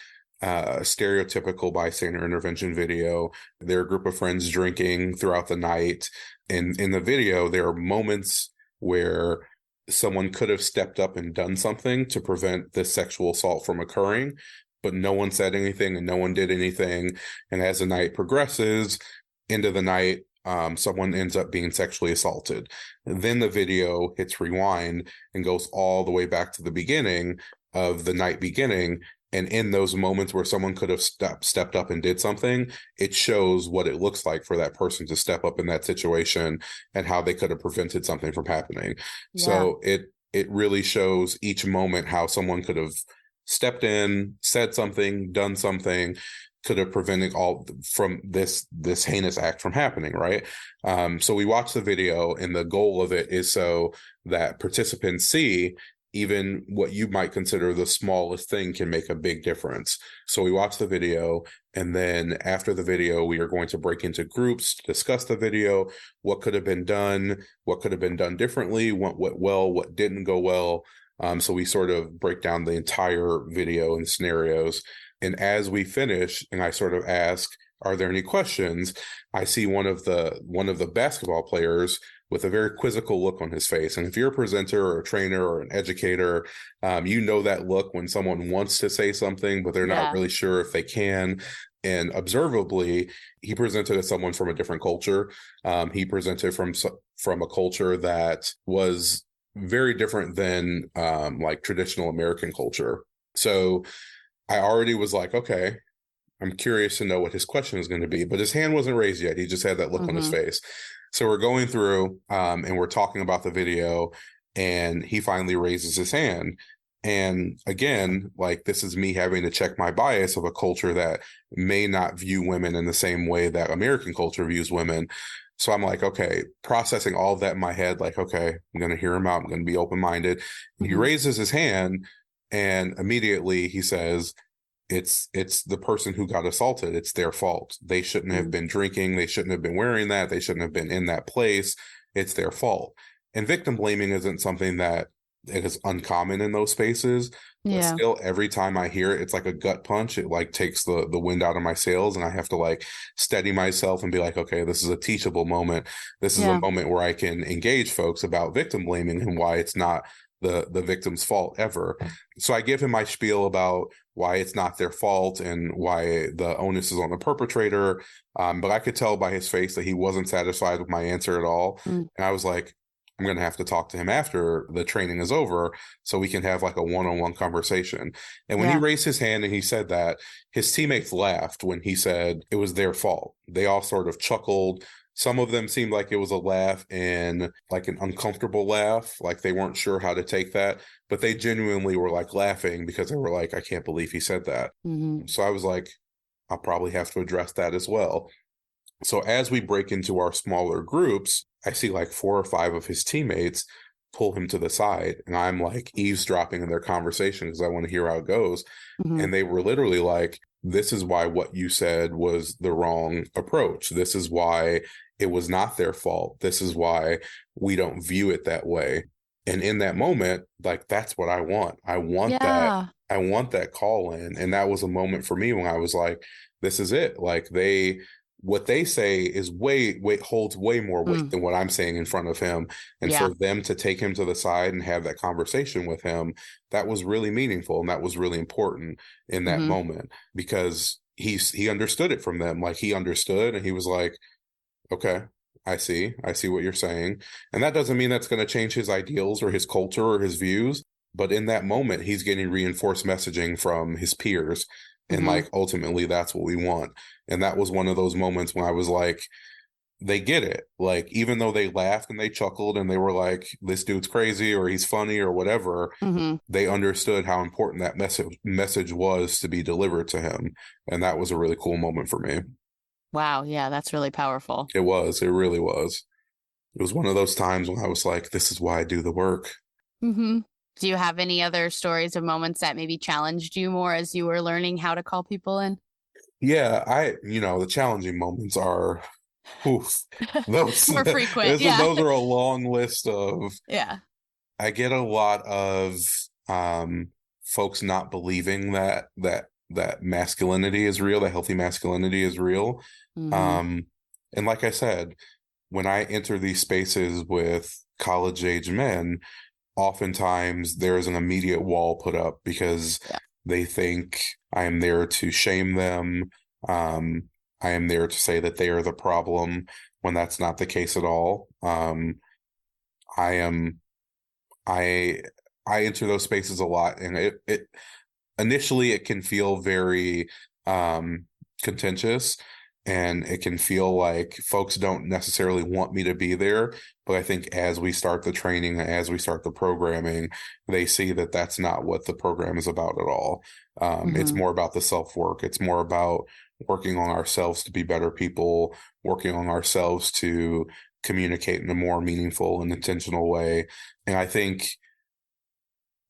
Speaker 1: stereotypical bystander intervention video. There are a group of friends drinking throughout the night. And in the video, there are moments where someone could have stepped up and done something to prevent this sexual assault from occurring, but no one said anything and no one did anything. And as the night progresses into the night, someone ends up being sexually assaulted. And then the video hits rewind and goes all the way back to the beginning of the night beginning. And in those moments where someone could have stepped up and did something, it shows what it looks like for that person to step up in that situation and how they could have prevented something from happening. Yeah. So it really shows each moment how someone could have stepped in, said something, done something, could have prevented all from this heinous act from happening, right? So we watch the video, and the goal of it is so that participants see even what you might consider the smallest thing can make a big difference. So we watch the video, and then after the video, we are going to break into groups to discuss the video, what could have been done, what could have been done differently, what went well, what didn't go well. So we sort of break down the entire video and scenarios. And as we finish, and I sort of ask, are there any questions? I see one of the basketball players with a very quizzical look on his face. And if you're a presenter or a trainer or an educator, you know that look when someone wants to say something, but they're not really sure if they can. And observably, he presented as someone from a different culture. He presented from a culture that was very different than like traditional American culture. So I already was like, okay, I'm curious to know what his question is going to be, but his hand wasn't raised yet. He just had that look on his face. So we're going through and we're talking about the video, and he finally raises his hand. And again, like, this is me having to check my bias of a culture that may not view women in the same way that American culture views women. So I'm like, okay, processing all of that in my head, like, okay, I'm going to hear him out. I'm going to be open-minded. He raises his hand, and immediately he says, it's the person who got assaulted. It's their fault. They shouldn't have been drinking. They shouldn't have been wearing that. They shouldn't have been in that place. It's their fault. And victim blaming isn't something that it is uncommon in those spaces. But still, every time I hear it, it's like a gut punch. It like takes the wind out of my sails, and I have to like steady myself and be like, okay, this is a teachable moment. This is a moment where I can engage folks about victim blaming and why it's not the victim's fault ever. So I give him my spiel about why it's not their fault and why the onus is on the perpetrator. But I could tell by his face that he wasn't satisfied with my answer at all. And I was like, I'm going to have to talk to him after the training is over so we can have like a one-on-one conversation. And when he raised his hand and he said that, his teammates laughed when he said it was their fault. They all sort of chuckled. Some of them seemed like it was a laugh and like an uncomfortable laugh, like they weren't sure how to take that, but they genuinely were like laughing because they were like, I can't believe he said that. So I was like, I'll probably have to address that as well. So as we break into our smaller groups, I see like 4 or 5 of his teammates pull him to the side, and I'm like eavesdropping in their conversation because I want to hear how it goes. And they were literally like, this is why what you said was the wrong approach. This is why it was not their fault. This is why we don't view it that way. And in that moment, like, that's what I want. I want that call in. And that was a moment for me when I was like, this is it. Like, what they say is holds way more weight than what I'm saying in front of him. And for them to take him to the side and have that conversation with him, that was really meaningful. And that was really important in that moment, because he understood it from them. Like, he understood, and he was like, okay, I see what you're saying. And that doesn't mean that's going to change his ideals or his culture or his views. But in that moment, he's getting reinforced messaging from his peers. And like, ultimately, that's what we want. And that was one of those moments when I was like, they get it. Like, even though they laughed and they chuckled and they were like, this dude's crazy or he's funny or whatever, they understood how important that message was to be delivered to him. And that was a really cool moment for me.
Speaker 2: Wow. Yeah, that's really powerful.
Speaker 1: It was. It really was. It was one of those times when I was like, this is why I do the work.
Speaker 2: Do you have any other stories of moments that maybe challenged you more as you were learning how to call people in?
Speaker 1: Yeah, the challenging moments are, those
Speaker 2: more frequent.
Speaker 1: Those are a long list of. I get a lot of folks not believing that that masculinity is real, that healthy masculinity is real.
Speaker 2: Mm-hmm.
Speaker 1: And like I said, when I enter these spaces with college age men, oftentimes there is an immediate wall put up because
Speaker 2: Yeah.
Speaker 1: they think I am there to shame them. I am there to say that they are the problem when that's not the case at all. I am, I, I enter those spaces a lot, and it initially it can feel very contentious, and it can feel like folks don't necessarily want me to be there. But I think as we start the training, as we start the programming, they see that that's not what the program is about at all. It's
Speaker 2: Mm-hmm.
Speaker 1: more about the self-work. It's more about working on ourselves to be better people, working on ourselves to communicate in a more meaningful and intentional way. And I think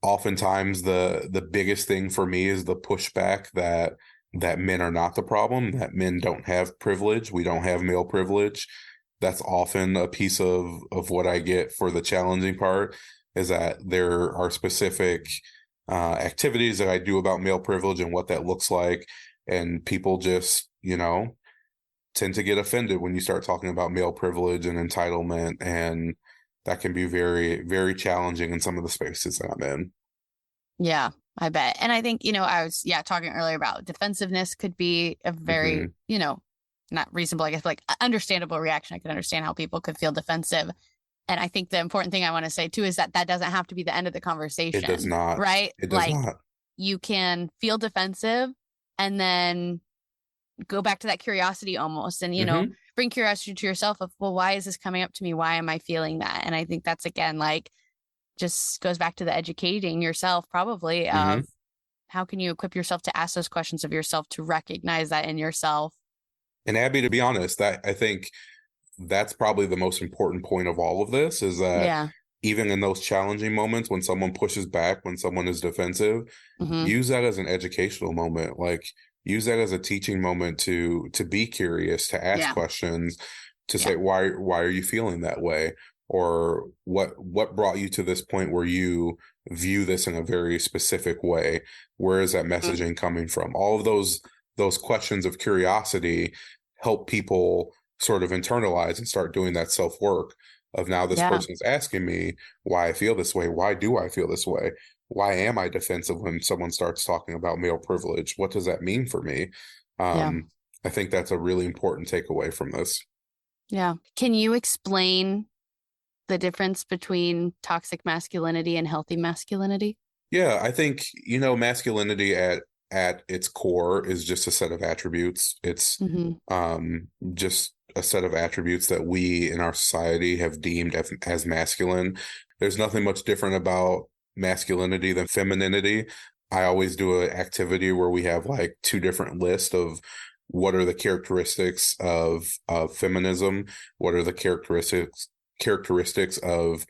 Speaker 1: oftentimes the biggest thing for me is the pushback that men are not the problem, that men don't have privilege, we don't have male privilege. That's often a piece of what I get for the challenging part, is that there are specific activities that I do about male privilege and what that looks like, and people just tend to get offended when you start talking about male privilege and entitlement, and that can be very, very challenging in some of the spaces that I'm in.
Speaker 2: Yeah, I bet. And I think, I was, talking earlier about defensiveness could be a very,
Speaker 1: Hmm.
Speaker 2: not reasonable, I guess, but like understandable reaction. I can understand how people could feel defensive. And I think the important thing I want to say too is that doesn't have to be the end of the
Speaker 1: It does
Speaker 2: conversation,
Speaker 1: not.
Speaker 2: right?
Speaker 1: It does
Speaker 2: Like
Speaker 1: not.
Speaker 2: you can feel defensive and then go back to that curiosity almost, and,
Speaker 1: Hmm.
Speaker 2: bring curiosity to yourself of, well, why is this coming up to me? Why am I feeling that? And I think that's, again, like, just goes back to the educating yourself probably
Speaker 1: Hmm.
Speaker 2: of how can you equip yourself to ask those questions of yourself, to recognize that in yourself.
Speaker 1: And Abby, to be honest, that I think that's probably the most important point of all of this, is that
Speaker 2: Yeah.
Speaker 1: even in those challenging moments when someone pushes back, when someone is defensive,
Speaker 2: Mm-hmm.
Speaker 1: use that as an educational moment. Like, use that as a teaching moment to be curious, to ask
Speaker 2: Yeah.
Speaker 1: questions, to
Speaker 2: Yeah.
Speaker 1: say why are you feeling that way, or what brought you to this point where you view this in a very specific way. Where is that
Speaker 2: Mm-hmm.
Speaker 1: messaging coming from? All of those questions of curiosity help people sort of internalize and start doing that self-work of, now this
Speaker 2: Yeah.
Speaker 1: person is asking me why I feel this way. Why do I feel this way? Why am I defensive when someone starts talking about male privilege? What does that mean for me?
Speaker 2: Yeah.
Speaker 1: I think that's a really important takeaway from this.
Speaker 2: Yeah. Can you explain the difference between toxic masculinity and healthy masculinity?
Speaker 1: Yeah, I think, masculinity at its core is just a set of attributes. It's
Speaker 2: Mm-hmm.
Speaker 1: just a set of attributes that we in our society have deemed as masculine. There's nothing much different about masculinity than femininity. I always do an activity where we have like two different lists of what are the characteristics of feminism, what are the characteristics of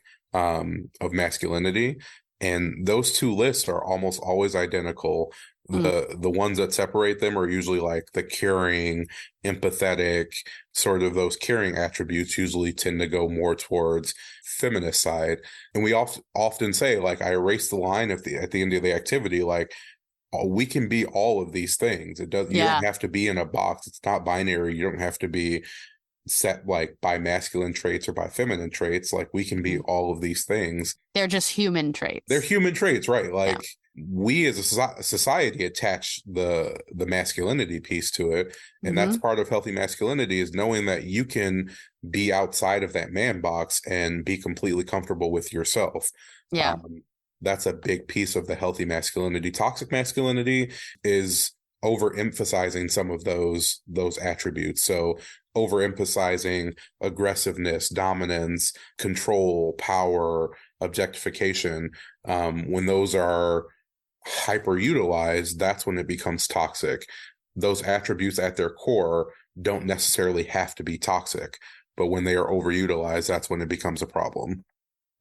Speaker 1: masculinity, and those two lists are almost always identical. The ones that separate them are usually like the caring, empathetic, sort of those caring attributes usually tend to go more towards feminist side. And we often say, like, I erase the line at the end of the activity, like, we can be all of these things. You
Speaker 2: Yeah.
Speaker 1: don't have to be in a box. It's not binary. You don't have to be set like by masculine traits or by feminine traits. Like, we can be
Speaker 2: Mhm.
Speaker 1: all of these things.
Speaker 2: They're just human
Speaker 1: They're
Speaker 2: traits.
Speaker 1: human traits, right?
Speaker 2: Yeah.
Speaker 1: Like, we as a society attach the masculinity piece to it, and
Speaker 2: Mm-hmm.
Speaker 1: that's part of healthy masculinity, is knowing that you can be outside of that man box and be completely comfortable with yourself.
Speaker 2: Yeah.
Speaker 1: That's a big piece of the healthy masculinity. Toxic masculinity is overemphasizing some of those attributes. So overemphasizing aggressiveness, dominance, control, power, objectification. When those are hyperutilized, that's when it becomes toxic. Those attributes at their core don't necessarily have to be toxic, but when they are overutilized, that's when it becomes a problem.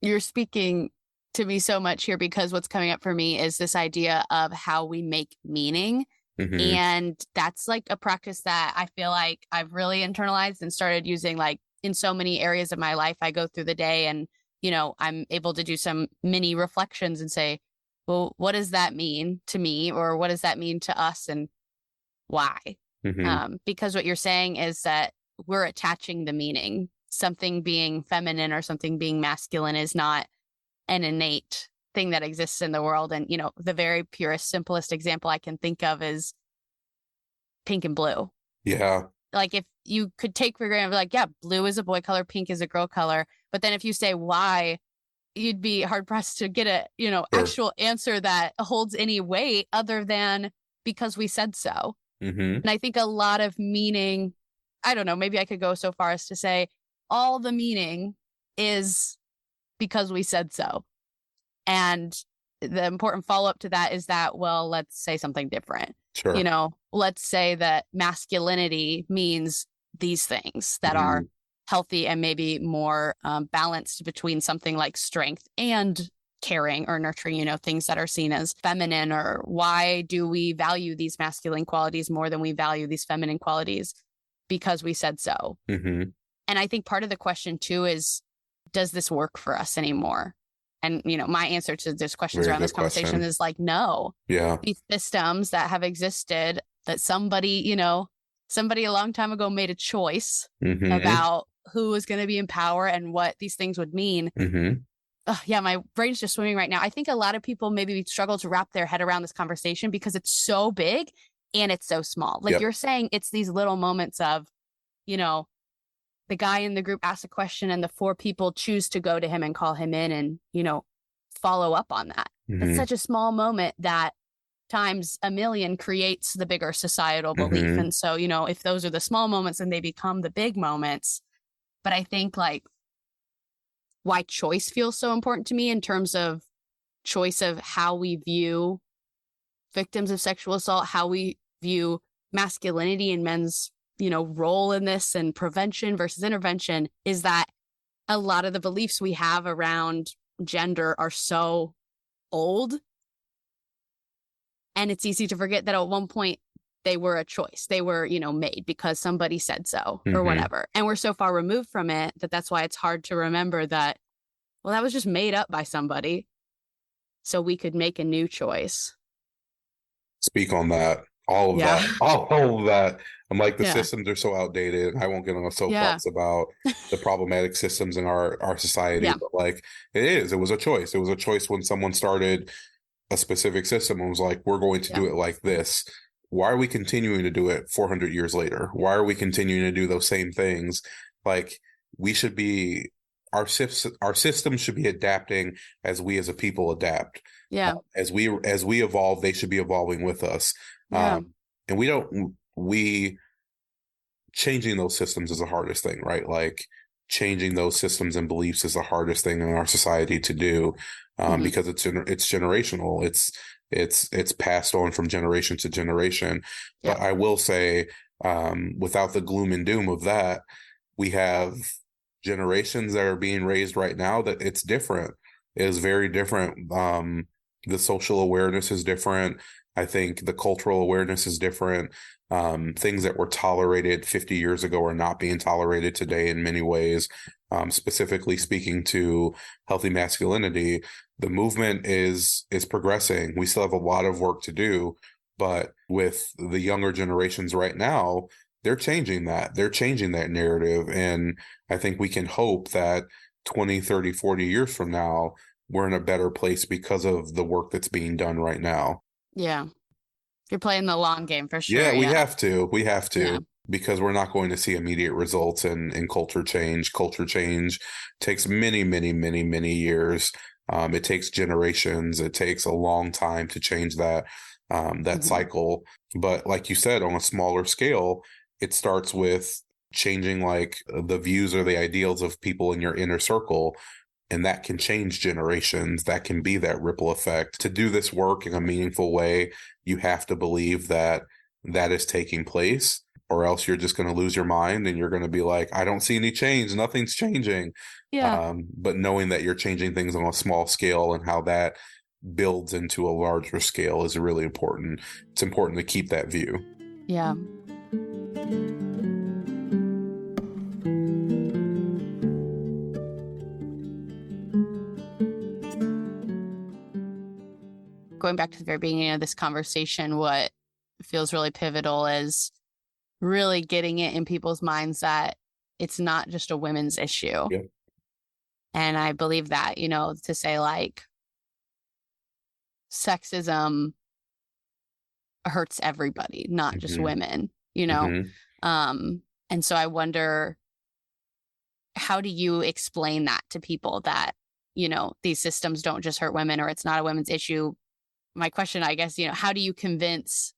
Speaker 2: You're speaking to me so much here, because what's coming up for me is this idea of how we make meaning.
Speaker 1: Hmm.
Speaker 2: And that's like a practice that I feel like I've really internalized and started using, like, in so many areas of my life. I go through the day and, I'm able to do some mini reflections and say, well, what does that mean to me, or what does that mean to us, and why? Because what you're saying is that we're attaching the meaning. Something being feminine or something being masculine is not an innate thing that exists in the world. And, the very purest, simplest example I can think of is pink and blue.
Speaker 1: Yeah.
Speaker 2: Like, if you could take for granted, like, yeah, blue is a boy color, pink is a girl color. But then if you say why, you'd be hard pressed to get a,
Speaker 1: Sure.
Speaker 2: actual answer that holds any weight other than because we said so. And I think a lot of meaning, I don't know, maybe I could go so far as to say all the meaning is because we said so. And the important follow-up to that is that, well, let's say something different.
Speaker 1: Sure.
Speaker 2: Let's say that masculinity means these things that are healthy and maybe more balanced between something like strength and caring or nurturing, things that are seen as feminine. Or why do we value these masculine qualities more than we value these feminine qualities? Because we said so. And I think part of the question too is, does this work for us anymore? And, my answer to those questions around this conversation is like, no.
Speaker 1: Yeah.
Speaker 2: These systems that have existed, that somebody a long time ago made a choice about who was going to be in power and what these things would mean. Yeah, my brain's just swimming right now. I think a lot of people maybe struggle to wrap their head around this conversation because it's so big and it's so small. Like you're saying, it's these little moments of, the guy in the group asks a question and the 4 people choose to go to him and call him in and, follow up on that. It's such a small moment that times a million creates the bigger societal belief. And so, if those are the small moments, then they become the big moments. But I think like why choice feels so important to me in terms of choice of how we view victims of sexual assault, how we view masculinity and men's role in this and prevention versus intervention, is that a lot of the beliefs we have around gender are so old. And it's easy to forget that at one point they were a choice. They were, made because somebody said so or whatever. And we're so far removed from it that's why it's hard to remember that, well, that was just made up by somebody so we could make a new choice.
Speaker 1: Speak on that. All of that. All of that. I'm like, the systems are so outdated. I won't get on a soapbox about the problematic systems in our society. But like, it was a choice. It was a choice when someone started a specific system and was like, we're going to do it like this. Why are we continuing to do it 400 years later? Why are we continuing to do those same things? Like, we should be, our systems should be adapting as we as a people adapt. As we evolve, they should be evolving with us. And changing those systems is the hardest thing, right? Like, changing those systems and beliefs is the hardest thing in our society to do, because it's generational. It's passed on from generation to generation. But I will say, without the gloom and doom of that, we have generations that are being raised right now that it's different. It is very different. The social awareness is different. I think the cultural awareness is different. Things that were tolerated 50 years ago are not being tolerated today in many ways. Specifically speaking to healthy masculinity, the movement is progressing. We still have a lot of work to do, but with the younger generations right now, they're changing that. They're changing that narrative. And I think we can hope that 20, 30, 40 years from now, we're in a better place because of the work that's being done right now.
Speaker 2: Yeah. You're playing the long game for sure.
Speaker 1: Yeah, we have to. We have to, because we're not going to see immediate results in culture change. Culture change takes many, many, many, many years. It takes generations. It takes a long time to change that cycle. But like you said, on a smaller scale, it starts with changing like the views or the ideals of people in your inner circle. And that can change generations. That can be that ripple effect. To do this work in a meaningful way, you have to believe that is taking place, or else you're just going to lose your mind and you're going to be like, I don't see any change. Nothing's changing. But knowing that you're changing things on a small scale and how that builds into a larger scale is really important. It's important to keep that view.
Speaker 2: Yeah. going back to the very beginning of this conversation, what feels really pivotal is really getting it in people's minds that it's not just a women's issue.
Speaker 1: Yeah.
Speaker 2: And I believe that, to say like sexism hurts everybody, not just women, and so I wonder, how do you explain that to people that, these systems don't just hurt women or it's not a women's issue? My question, I guess, how do you convince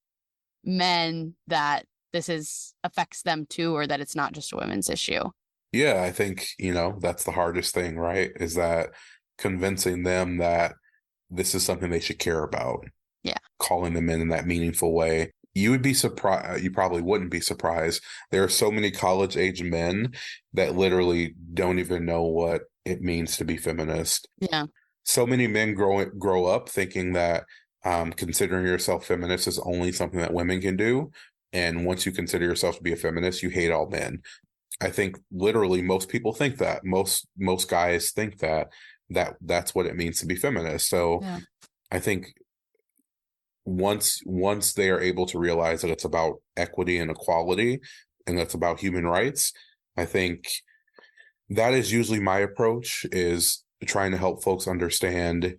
Speaker 2: men that this affects them too, or that it's not just a women's issue?
Speaker 1: Yeah, I think, that's the hardest thing, right? Is that convincing them that this is something they should care about.
Speaker 2: Yeah.
Speaker 1: Calling them in that meaningful way. You would be surprised. You probably wouldn't be surprised. There are so many college age men that literally don't even know what it means to be feminist.
Speaker 2: Yeah.
Speaker 1: So many men grow up thinking that considering yourself feminist is only something that women can do. And once you consider yourself to be a feminist, you hate all men. I think literally most people think that. Most guys think that's what it means to be feminist. So yeah. I think once they are able to realize that it's about equity and equality and that's about human rights, I think that is usually my approach, is trying to help folks understand,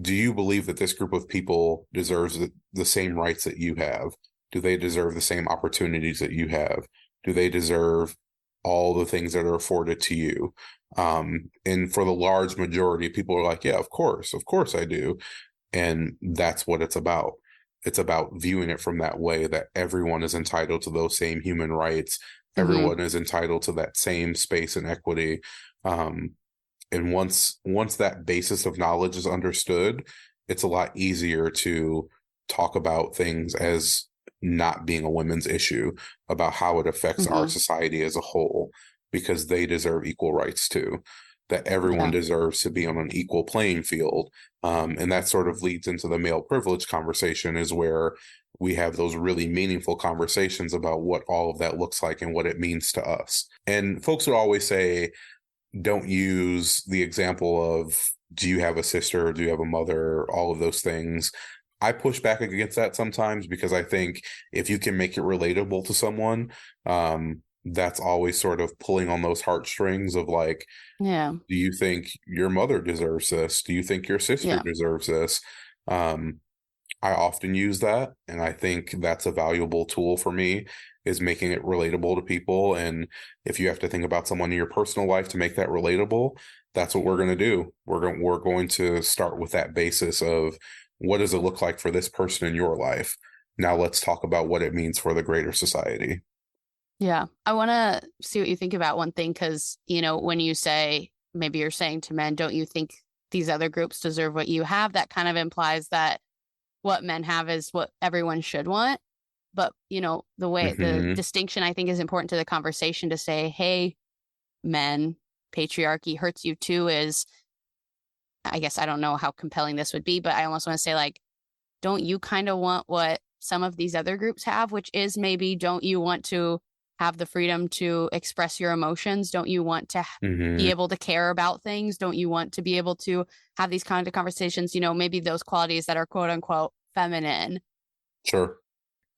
Speaker 1: do you believe that this group of people deserves the same rights that you have? Do they deserve the same opportunities that you have? Do they deserve all the things that are afforded to you? And for the large majority, people are like, yeah, of course I do. And that's what it's about. It's about viewing it from that way, that everyone is entitled to those same human rights. Everyone is entitled to that same space and equity. And once that basis of knowledge is understood, it's a lot easier to talk about things as not being a women's issue, about how it affects our society as a whole, because they deserve equal rights too. That everyone deserves to be on an equal playing field. And that sort of leads into the male privilege conversation, is where we have those really meaningful conversations about what all of that looks like and what it means to us. And folks would always say, don't use the example of, do you have a sister? Do you have a mother? All of those things. I push back against that sometimes, because I think if you can make it relatable to someone, that's always sort of pulling on those heartstrings of like, do you think your mother deserves this? Do you think your sister deserves this? I often use that, and I think that's a valuable tool for me, is making it relatable to people. And if you have to think about someone in your personal life to make that relatable, that's what we're going to do. We're going to start with that basis of, what does it look like for this person in your life? Now let's talk about what it means for the greater society.
Speaker 2: Yeah. I want to see what you think about one thing, because, when you say, maybe you're saying to men, don't you think these other groups deserve what you have? That kind of implies that what men have is what everyone should want. But, the way the distinction, I think, is important to the conversation, to say, hey, men, patriarchy hurts you too, is, I guess I don't know how compelling this would be, but I almost want to say, like, don't you kind of want what some of these other groups have, which is maybe, don't you want to have the freedom to express your emotions? Don't you want to be able to care about things? Don't you want to be able to have these kind of conversations? Maybe those qualities that are quote unquote feminine.
Speaker 1: Sure.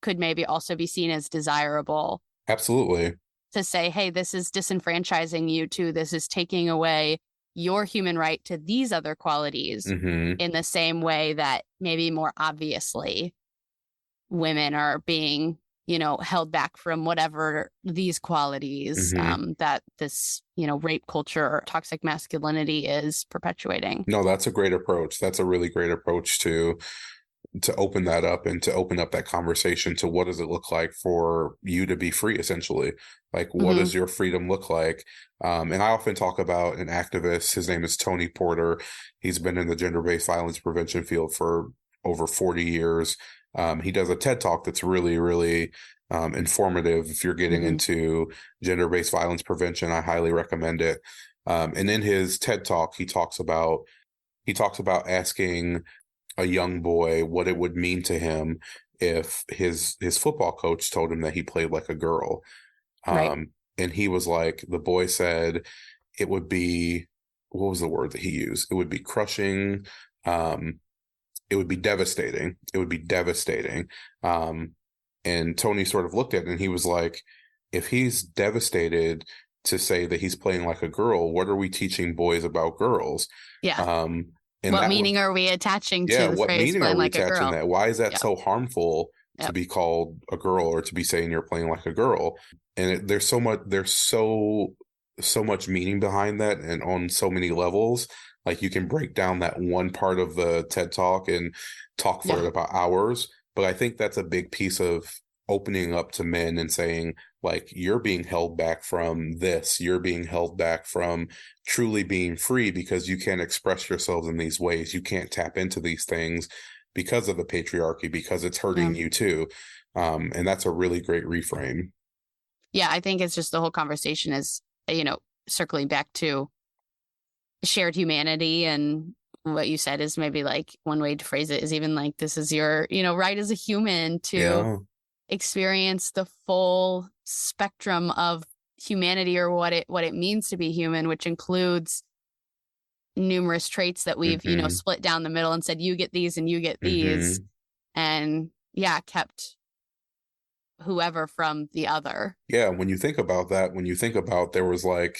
Speaker 2: Could maybe also be seen as desirable.
Speaker 1: Absolutely.
Speaker 2: To say, hey, this is disenfranchising you too. This is taking away your human right to these other qualities in the same way that maybe more obviously women are being, held back from whatever these qualities that this, rape culture or toxic masculinity is perpetuating.
Speaker 1: No, that's a great approach. That's a really great approach to open that up, and to open up that conversation to, what does it look like for you to be free, essentially? Like, what does your freedom look like? And I often talk about an activist. His name is Tony Porter. He's been in the gender-based violence prevention field for over 40 years. He does a TED Talk that's really, really informative. If you're getting into gender-based violence prevention, I highly recommend it. And in his TED Talk, he talks about asking a young boy what it would mean to him if his football coach told him that he played like a girl.
Speaker 2: Right.
Speaker 1: And he was like, the boy said it would be, what was the word that he used? It would be crushing. It it would be devastating. It would be devastating. And Tony sort of looked at it and he was like, if he's devastated to say that he's playing like a girl, what are we teaching boys about girls?
Speaker 2: Yeah.
Speaker 1: And
Speaker 2: What
Speaker 1: that
Speaker 2: meaning
Speaker 1: was,
Speaker 2: are we attaching
Speaker 1: yeah,
Speaker 2: to the
Speaker 1: what
Speaker 2: phrase
Speaker 1: meaning are
Speaker 2: playing
Speaker 1: we
Speaker 2: like a
Speaker 1: attaching
Speaker 2: girl?
Speaker 1: that? Why is that
Speaker 2: Yep.
Speaker 1: so harmful to
Speaker 2: Yep.
Speaker 1: be called a girl or to be saying you're playing like a girl? And there's so much meaning behind that, and on so many levels. Like you can break down that one part of the TED Talk and talk for
Speaker 2: Yeah.
Speaker 1: it about hours. But I think that's a big piece of opening up to men and saying, like, you're being held back from this. You're being held back from truly being free because you can't express yourselves in these ways. You can't tap into these things because of the patriarchy, because it's hurting you too. And that's a really great reframe.
Speaker 2: Yeah, I think it's just the whole conversation is, circling back to shared humanity, and what you said is maybe like one way to phrase it is even like this is your, right as a human to
Speaker 1: Yeah.
Speaker 2: experience the full spectrum of humanity, or what it means to be human, which includes numerous traits that we've,
Speaker 1: Mm-hmm.
Speaker 2: split down the middle and said you get these and you get these,
Speaker 1: Mm-hmm.
Speaker 2: and yeah, kept whoever from the other.
Speaker 1: Yeah. When you think about that, there was like,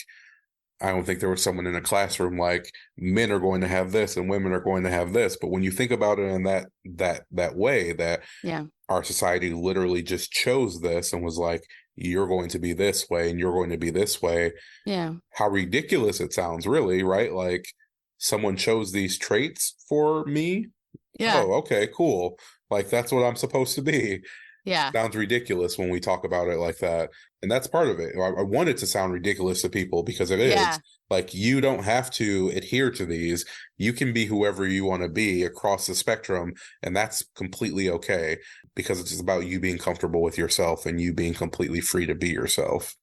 Speaker 1: I don't think there was someone in a classroom like men are going to have this and women are going to have this. But when you think about it in that way, that
Speaker 2: Yeah.
Speaker 1: our society literally just chose this and was like, you're going to be this way and you're going to be this way.
Speaker 2: Yeah.
Speaker 1: How ridiculous it sounds, really, right? Like someone chose these traits for me.
Speaker 2: Yeah.
Speaker 1: Oh, okay, cool. Like that's what I'm supposed to be.
Speaker 2: Yeah.
Speaker 1: Sounds ridiculous when we talk about it like that. And that's part of it. I want it to sound ridiculous to people because it is.
Speaker 2: Yeah.
Speaker 1: Like, you don't have to adhere to these. You can be whoever you want to be across the spectrum. And that's completely okay because it's just about you being comfortable with yourself and you being completely free to be yourself.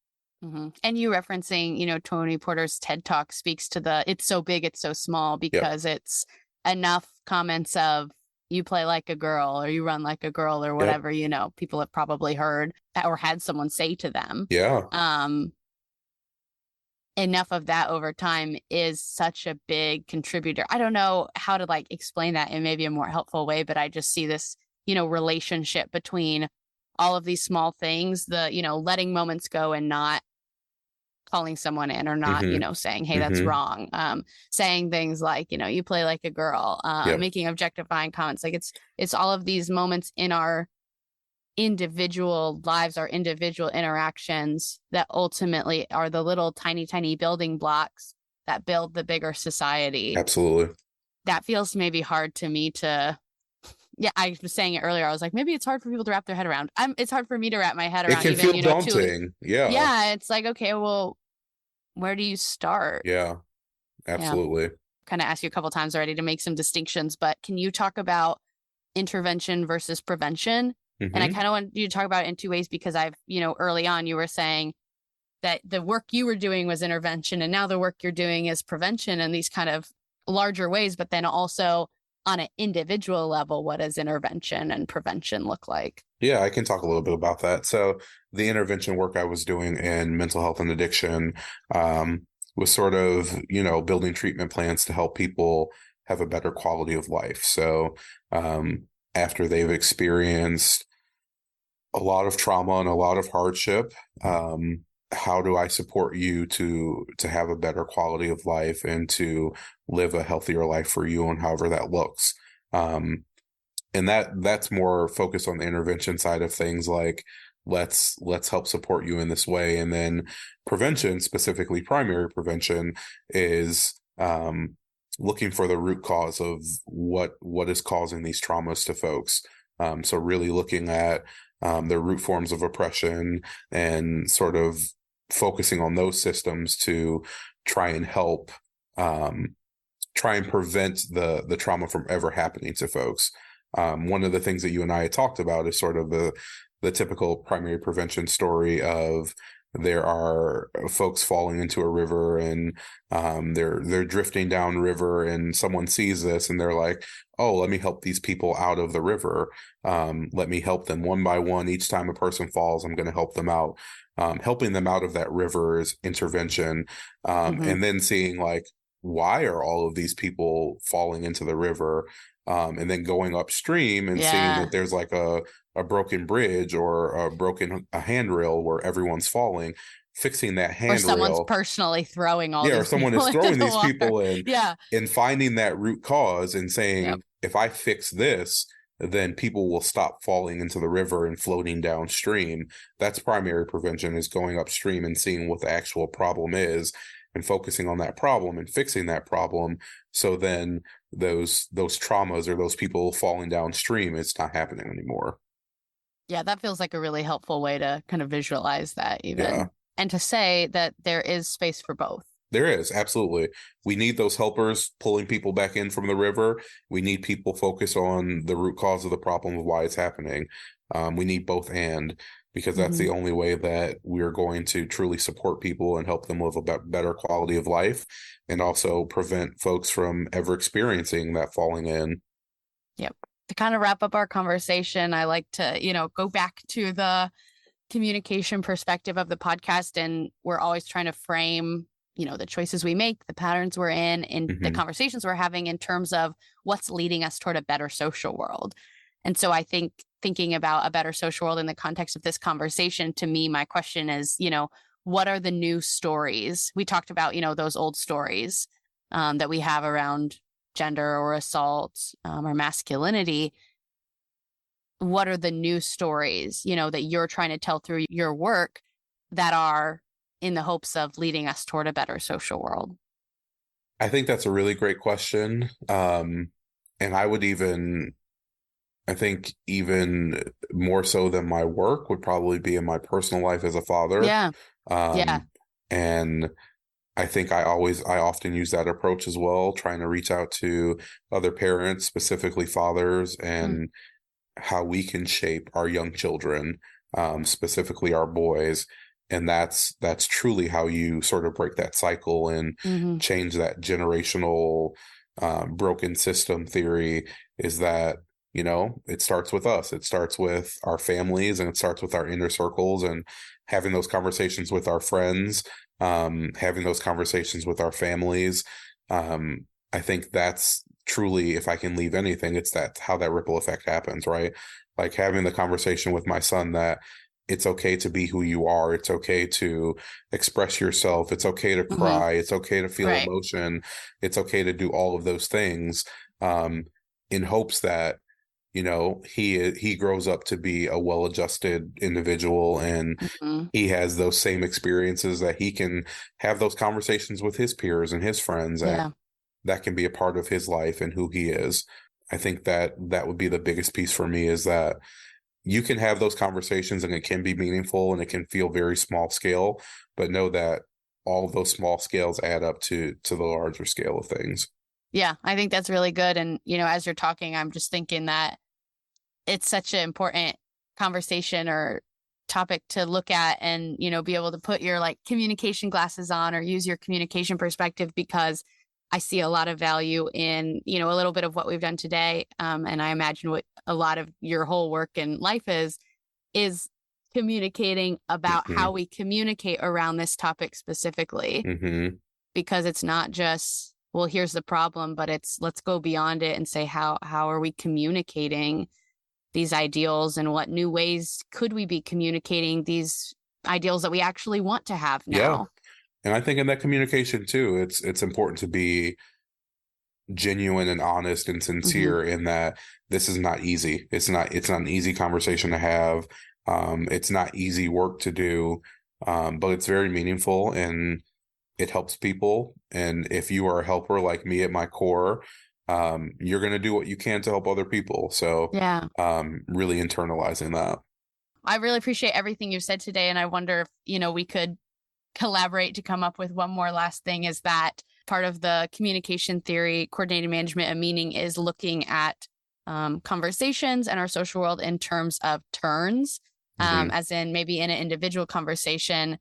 Speaker 2: Mm-hmm. And you referencing, Tony Porter's TED Talk speaks to the it's so big, it's so small,
Speaker 1: Yep.
Speaker 2: because it's enough comments of you play like a girl or you run like a girl or
Speaker 1: Yep.
Speaker 2: whatever, people have probably heard or had someone say to them.
Speaker 1: Yeah.
Speaker 2: Enough of that over time is such a big contributor. I don't know how to like explain that in maybe a more helpful way, but I just see this, relationship between all of these small things, the, letting moments go and not calling someone in or not,
Speaker 1: Mm-hmm.
Speaker 2: saying, hey, that's
Speaker 1: Mm-hmm.
Speaker 2: wrong. Saying things like, you play like a girl,
Speaker 1: Yep.
Speaker 2: making objectifying comments. Like it's all of these moments in our individual lives, our individual interactions that ultimately are the little tiny, tiny building blocks that build the bigger society.
Speaker 1: Absolutely.
Speaker 2: That feels maybe hard to me to, yeah, I was saying it earlier. I was like, maybe it's hard for people to wrap their head around. It's hard for me to wrap my head
Speaker 1: It
Speaker 2: around
Speaker 1: can
Speaker 2: even,
Speaker 1: feel daunting. Yeah.
Speaker 2: yeah, it's like, okay, well, where do you start?
Speaker 1: Yeah. Absolutely.
Speaker 2: Yeah. Kind of asked you a couple times already to make some distinctions, but can you talk about intervention versus prevention?
Speaker 1: Mm-hmm.
Speaker 2: And I kind of want you to talk about it in two ways because early on you were saying that the work you were doing was intervention and now the work you're doing is prevention in these kind of larger ways, but then also on an individual level, what does intervention and prevention look like?
Speaker 1: Yeah, I can talk a little bit about that. So the intervention work I was doing in mental health and addiction was sort of, building treatment plans to help people have a better quality of life. So after they've experienced a lot of trauma and a lot of hardship, how do I support you to have a better quality of life and to live a healthier life for you, and however that looks. And that's more focused on the intervention side of things, like let's help support you in this way. And then prevention, specifically primary prevention, is looking for the root cause of what is causing these traumas to folks. So really looking at the root forms of oppression and sort of focusing on those systems to try and help try and prevent the trauma from ever happening to folks. One of the things that you and I had talked about is sort of the typical primary prevention story of there are folks falling into a river and they're drifting down river and someone sees this and they're like, oh, let me help these people out of the river. Let me help them one by one. Each time a person falls, I'm going to help them out. Helping them out of that river is intervention. And then seeing like, why are all of these people falling into the river? and then going upstream and seeing
Speaker 2: Yeah.
Speaker 1: that there's like a broken bridge or a handrail where everyone's falling, fixing that
Speaker 2: Or someone's
Speaker 1: handrail.
Speaker 2: personally throwing all
Speaker 1: Yeah, or
Speaker 2: these
Speaker 1: someone
Speaker 2: people
Speaker 1: is
Speaker 2: into
Speaker 1: throwing
Speaker 2: the
Speaker 1: these
Speaker 2: water.
Speaker 1: people in,
Speaker 2: Yeah.
Speaker 1: and finding that root cause and
Speaker 2: Yep.
Speaker 1: saying, if I fix this, then people will stop falling into the river and floating downstream. That's primary prevention, is going upstream and seeing what the actual problem is and focusing on that problem and fixing that problem. So then those traumas or those people falling downstream, it's not happening anymore.
Speaker 2: Yeah, that feels like a really helpful way to kind of visualize that even.
Speaker 1: Yeah.
Speaker 2: And to say that there is space for both.
Speaker 1: There is, absolutely. We need those helpers pulling people back in from the river. We need people focused on the root cause of the problem of why it's happening. We need both, and because that's the only way that we're going to truly support people and help them live a better quality of life, and also prevent folks from ever experiencing that falling in.
Speaker 2: Yep. To kind of wrap up our conversation, I like to, go back to the communication perspective of the podcast. And we're always trying to frame, the choices we make, the patterns we're in, and the conversations we're having in terms of what's leading us toward a better social world. And so I think thinking about a better social world in the context of this conversation, to me, my question is, what are the new stories? We talked about, those old stories that we have around gender or assault or masculinity. What are the new stories, that you're trying to tell through your work that are in the hopes of leading us toward a better social world?
Speaker 1: I think that's a really great question. And I think even more so than my work would probably be in my personal life as a father.
Speaker 2: Yeah. Yeah.
Speaker 1: And I think I often use that approach as well, trying to reach out to other parents, specifically fathers, and how we can shape our young children, specifically our boys. And that's truly how you sort of break that cycle and change that generational broken system theory, is that, it starts with us. It starts with our families, and it starts with our inner circles, and having those conversations with our friends, having those conversations with our families. I think that's truly, if I can leave anything, it's how that ripple effect happens, right? Like having the conversation with my son that it's okay to be who you are. It's okay to express yourself. It's okay to cry. It's okay to feel emotion. It's okay to do all of those things, in hopes that, he grows up to be a well-adjusted individual, and he has those same experiences, that he can have those conversations with his peers and his friends, and that can be a part of his life and who he is. I think that would be the biggest piece for me, is that you can have those conversations and it can be meaningful and it can feel very small scale, but know that all of those small scales add up to the larger scale of things.
Speaker 2: Yeah, I think that's really good. And, as you're talking, I'm just thinking that it's such an important conversation or topic to look at and, be able to put your communication glasses on or use your communication perspective, because I see a lot of value in, a little bit of what we've done today. And I imagine what a lot of your whole work in life is communicating about how we communicate around this topic specifically, because it's not just, well, here's the problem, but let's go beyond it and say, how are we communicating these ideals, and what new ways could we be communicating these ideals that we actually want to have now?
Speaker 1: Yeah. And I think in that communication too, it's important to be genuine and honest and sincere, in that this is not easy. It's not an easy conversation to have. It's not easy work to do, but it's very meaningful and it helps people. And if you are a helper like me at my core, you're going to do what you can to help other people. So really internalizing that.
Speaker 2: I really appreciate everything you've said today. And I wonder if, we could collaborate to come up with one more last thing, is that part of the communication theory, coordinated management of meaning, is looking at conversations and our social world in terms of turns, as in maybe in an individual conversation,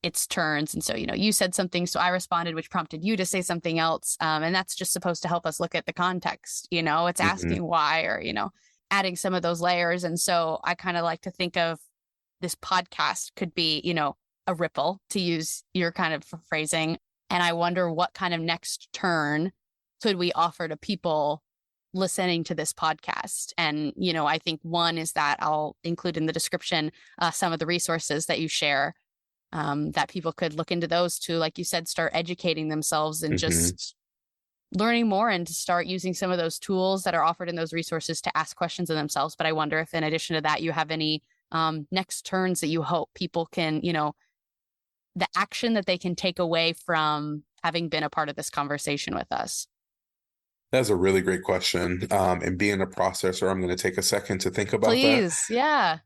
Speaker 2: it's turns. And so, you said something, so I responded, which prompted you to say something else. And that's just supposed to help us look at the context, it's asking why, or, adding some of those layers. And so I kind of like to think of this podcast could be, a ripple, to use your kind of phrasing. And I wonder what kind of next turn could we offer to people listening to this podcast. And, I think one is that I'll include in the description some of the resources that you share, that people could look into those to, like you said, start educating themselves and just learning more, and to start using some of those tools that are offered in those resources to ask questions of themselves. But I wonder if in addition to that, you have any next turns that you hope people can, the action that they can take away from having been a part of this conversation with us.
Speaker 1: That's a really great question. And being a processor, I'm going to take a second to think about that.
Speaker 2: Please. Yeah.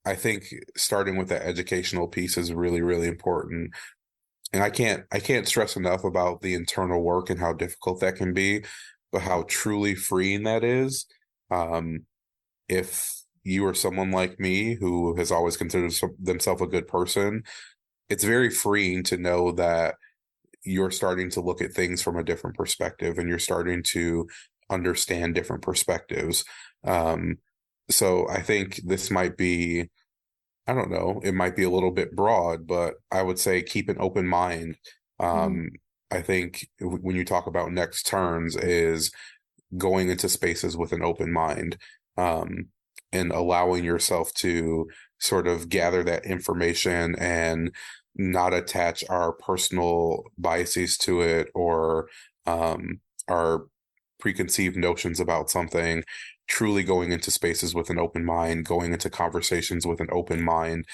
Speaker 1: I think starting with the educational piece is really, really important. And I can't stress enough about the internal work and how difficult that can be, but how truly freeing that is. If you are someone like me who has always considered themselves a good person, it's very freeing to know that you're starting to look at things from a different perspective, and you're starting to understand different perspectives. So I think this might be, I don't know, it might be a little bit broad, but I would say keep an open mind. I think when you talk about next turns is going into spaces with an open mind, and allowing yourself to sort of gather that information and not attach our personal biases to it, or our preconceived notions about something. Truly going into spaces with an open mind, going into conversations with an open mind.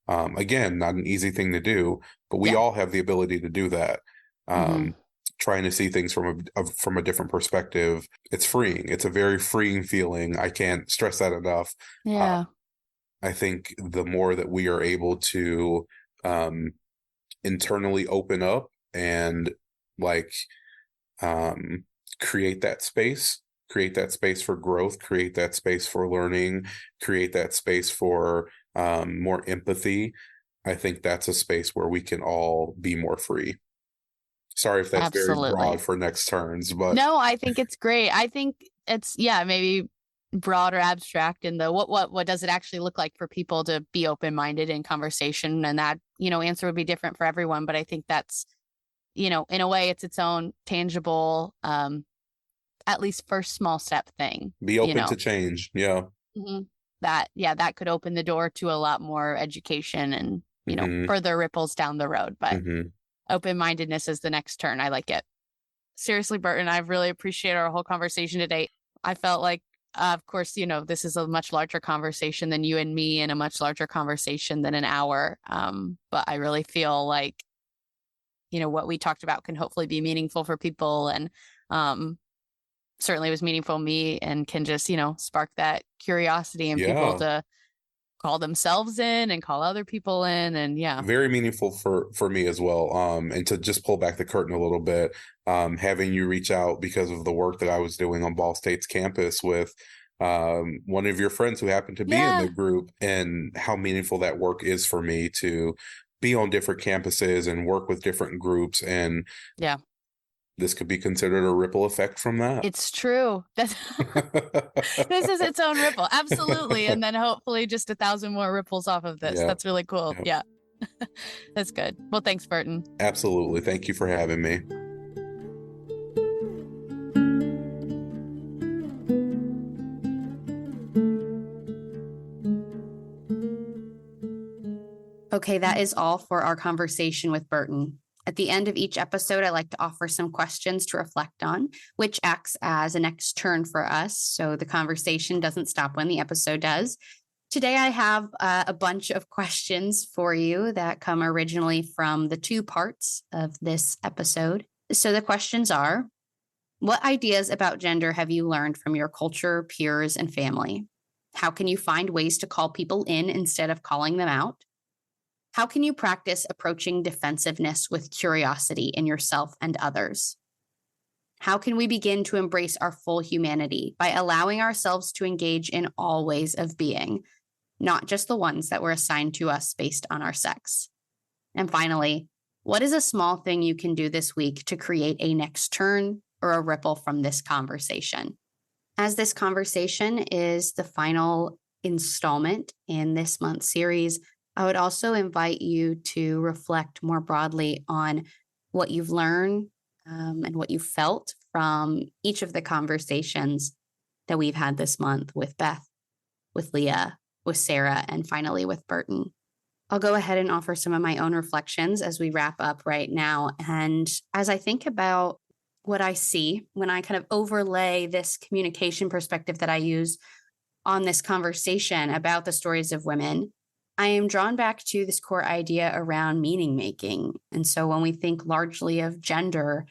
Speaker 1: Again, not an easy thing to do, but we all have the ability to do that. Trying to see things from a different perspective, it's freeing. It's a very freeing feeling. I can't stress that enough.
Speaker 2: Yeah.
Speaker 1: I think the more that we are able to internally open up and create that space for growth, create that space for learning, create that space for more empathy, I think that's a space where we can all be more free. Sorry if that's very broad for next turns, but
Speaker 2: no, I think it's great. I think it's, maybe broad or abstract in the what does it actually look like for people to be open-minded in conversation, and that answer would be different for everyone. But I think that's in a way it's its own tangible at least first small step thing.
Speaker 1: Be open to change.
Speaker 2: That could open the door to a lot more education and further ripples down the road. But open-mindedness is the next turn. I like it. Seriously, Burton, I really appreciate our whole conversation today. I felt like, of course, this is a much larger conversation than you and me, and a much larger conversation than an hour. But I really feel like, what we talked about can hopefully be meaningful for people, and certainly was meaningful to me, and can just, spark that curiosity in people to call themselves in and call other people in. And
Speaker 1: very meaningful for me as well. And to just pull back the curtain a little bit, having you reach out because of the work that I was doing on Ball State's campus with one of your friends who happened to be in the group, and how meaningful that work is for me to be on different campuses and work with different groups. And this could be considered a ripple effect from that.
Speaker 2: It's true. This is its own ripple. Absolutely. And then hopefully just 1,000 more ripples off of this. That's really cool. Yeah. That's good. Well, thanks, Burton.
Speaker 1: Absolutely. Thank you for having me.
Speaker 2: Okay, that is all for our conversation with Burton. At the end of each episode, I like to offer some questions to reflect on, which acts as a next turn for us, so the conversation doesn't stop when the episode does. Today, I have a bunch of questions for you that come originally from the 2 parts of this episode. So the questions are, what ideas about gender have you learned from your culture, peers, and family? How can you find ways to call people in instead of calling them out? How can you practice approaching defensiveness with curiosity in yourself and others? How can we begin to embrace our full humanity by allowing ourselves to engage in all ways of being, not just the ones that were assigned to us based on our sex? And finally, what is a small thing you can do this week to create a next turn or a ripple from this conversation? As this conversation is the final installment in this month's series, I would also invite you to reflect more broadly on what you've learned and what you felt from each of the conversations, that we've had this month with Beth, with Leah, with Sarah, and finally with Burton. I'll go ahead and offer some of my own reflections as we wrap up right now. And as I think about what I see when I kind of overlay this communication perspective that I use on this conversation about the stories of women, I am drawn back to this core idea around meaning making. And so when we think largely of gender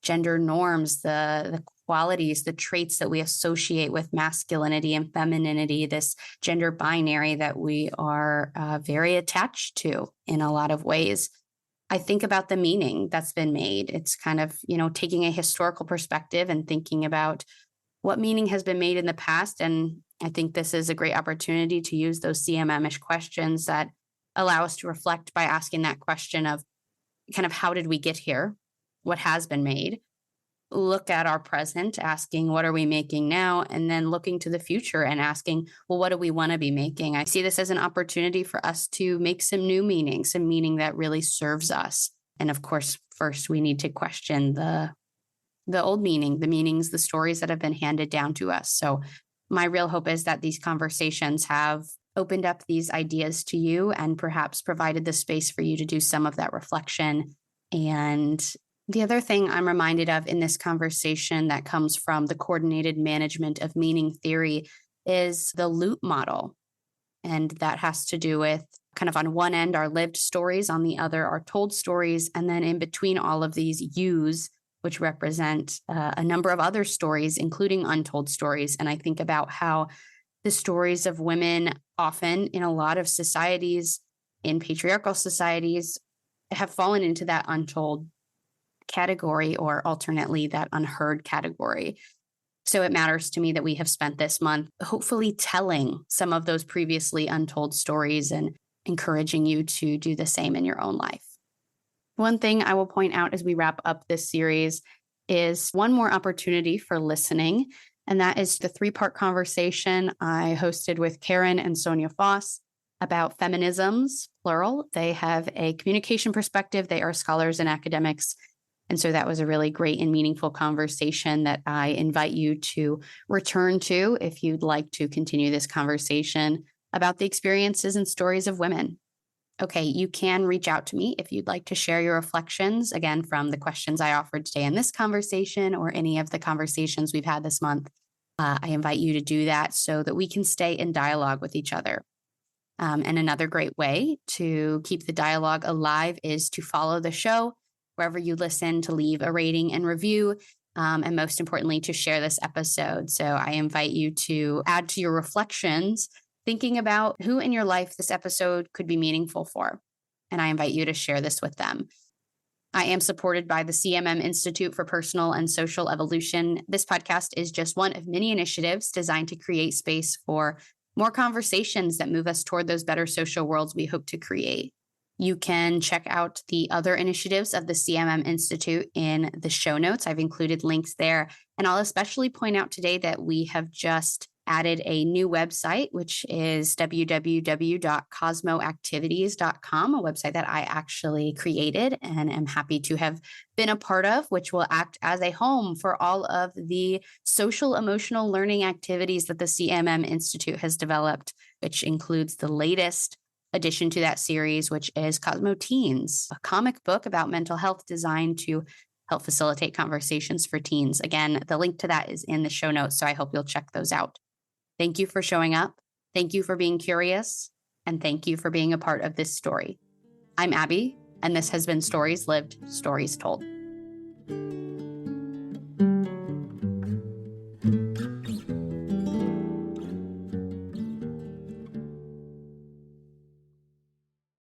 Speaker 2: norms, the qualities, the traits that we associate with masculinity and femininity, this gender binary that we are very attached to in a lot of ways, I think about the meaning that's been made. It's kind of, taking a historical perspective and thinking about what meaning has been made in the past. And I think this is a great opportunity to use those CMM-ish questions that allow us to reflect by asking that question of kind of how did we get here? What has been made? Look at our present, asking what are we making now? And then looking to the future and asking, well, what do we want to be making? I see this as an opportunity for us to make some new meaning, some meaning that really serves us. And of course, first we need to question the old meaning, the meanings, the stories that have been handed down to us. So my real hope is that these conversations have opened up these ideas to you and perhaps provided the space for you to do some of that reflection. And the other thing I'm reminded of in this conversation that comes from the coordinated management of meaning theory is the loop model. And that has to do with kind of on one end, our lived stories, on the other, our told stories. And then in between all of these U's, which represent a number of other stories, including untold stories. And I think about how the stories of women often in a lot of societies, in patriarchal societies, have fallen into that untold category, or alternately that unheard category. So it matters to me that we have spent this month hopefully telling some of those previously untold stories and encouraging you to do the same in your own life. One thing I will point out as we wrap up this series is one more opportunity for listening, and that is the 3-part conversation I hosted with Karen and Sonia Foss about feminisms, plural. They have a communication perspective. They are scholars and academics. And so that was a really great and meaningful conversation that I invite you to return to if you'd like to continue this conversation about the experiences and stories of women. Okay, you can reach out to me if you'd like to share your reflections, again, from the questions I offered today in this conversation or any of the conversations we've had this month. I invite you to do that so that we can stay in dialogue with each other. And another great way to keep the dialogue alive is to follow the show wherever you listen, to leave a rating and review, and most importantly, to share this episode. So I invite you to add to your reflections thinking about who in your life this episode could be meaningful for. And I invite you to share this with them. I am supported by the CMM Institute for Personal and Social Evolution. This podcast is just one of many initiatives designed to create space for more conversations that move us toward those better social worlds we hope to create. You can check out the other initiatives of the CMM Institute in the show notes. I've included links there. And I'll especially point out today that we have just added a new website, which is www.cosmoactivities.com, a website that I actually created and am happy to have been a part of, which will act as a home for all of the social emotional learning activities that the CMM Institute has developed, which includes the latest addition to that series, which is Cosmo Teens, a comic book about mental health designed to help facilitate conversations for teens. Again, the link to that is in the show notes, so I hope you'll check those out. Thank you for showing up. Thank you for being curious. And thank you for being a part of this story. I'm Abbie, and this has been Stories Lived, Stories Told.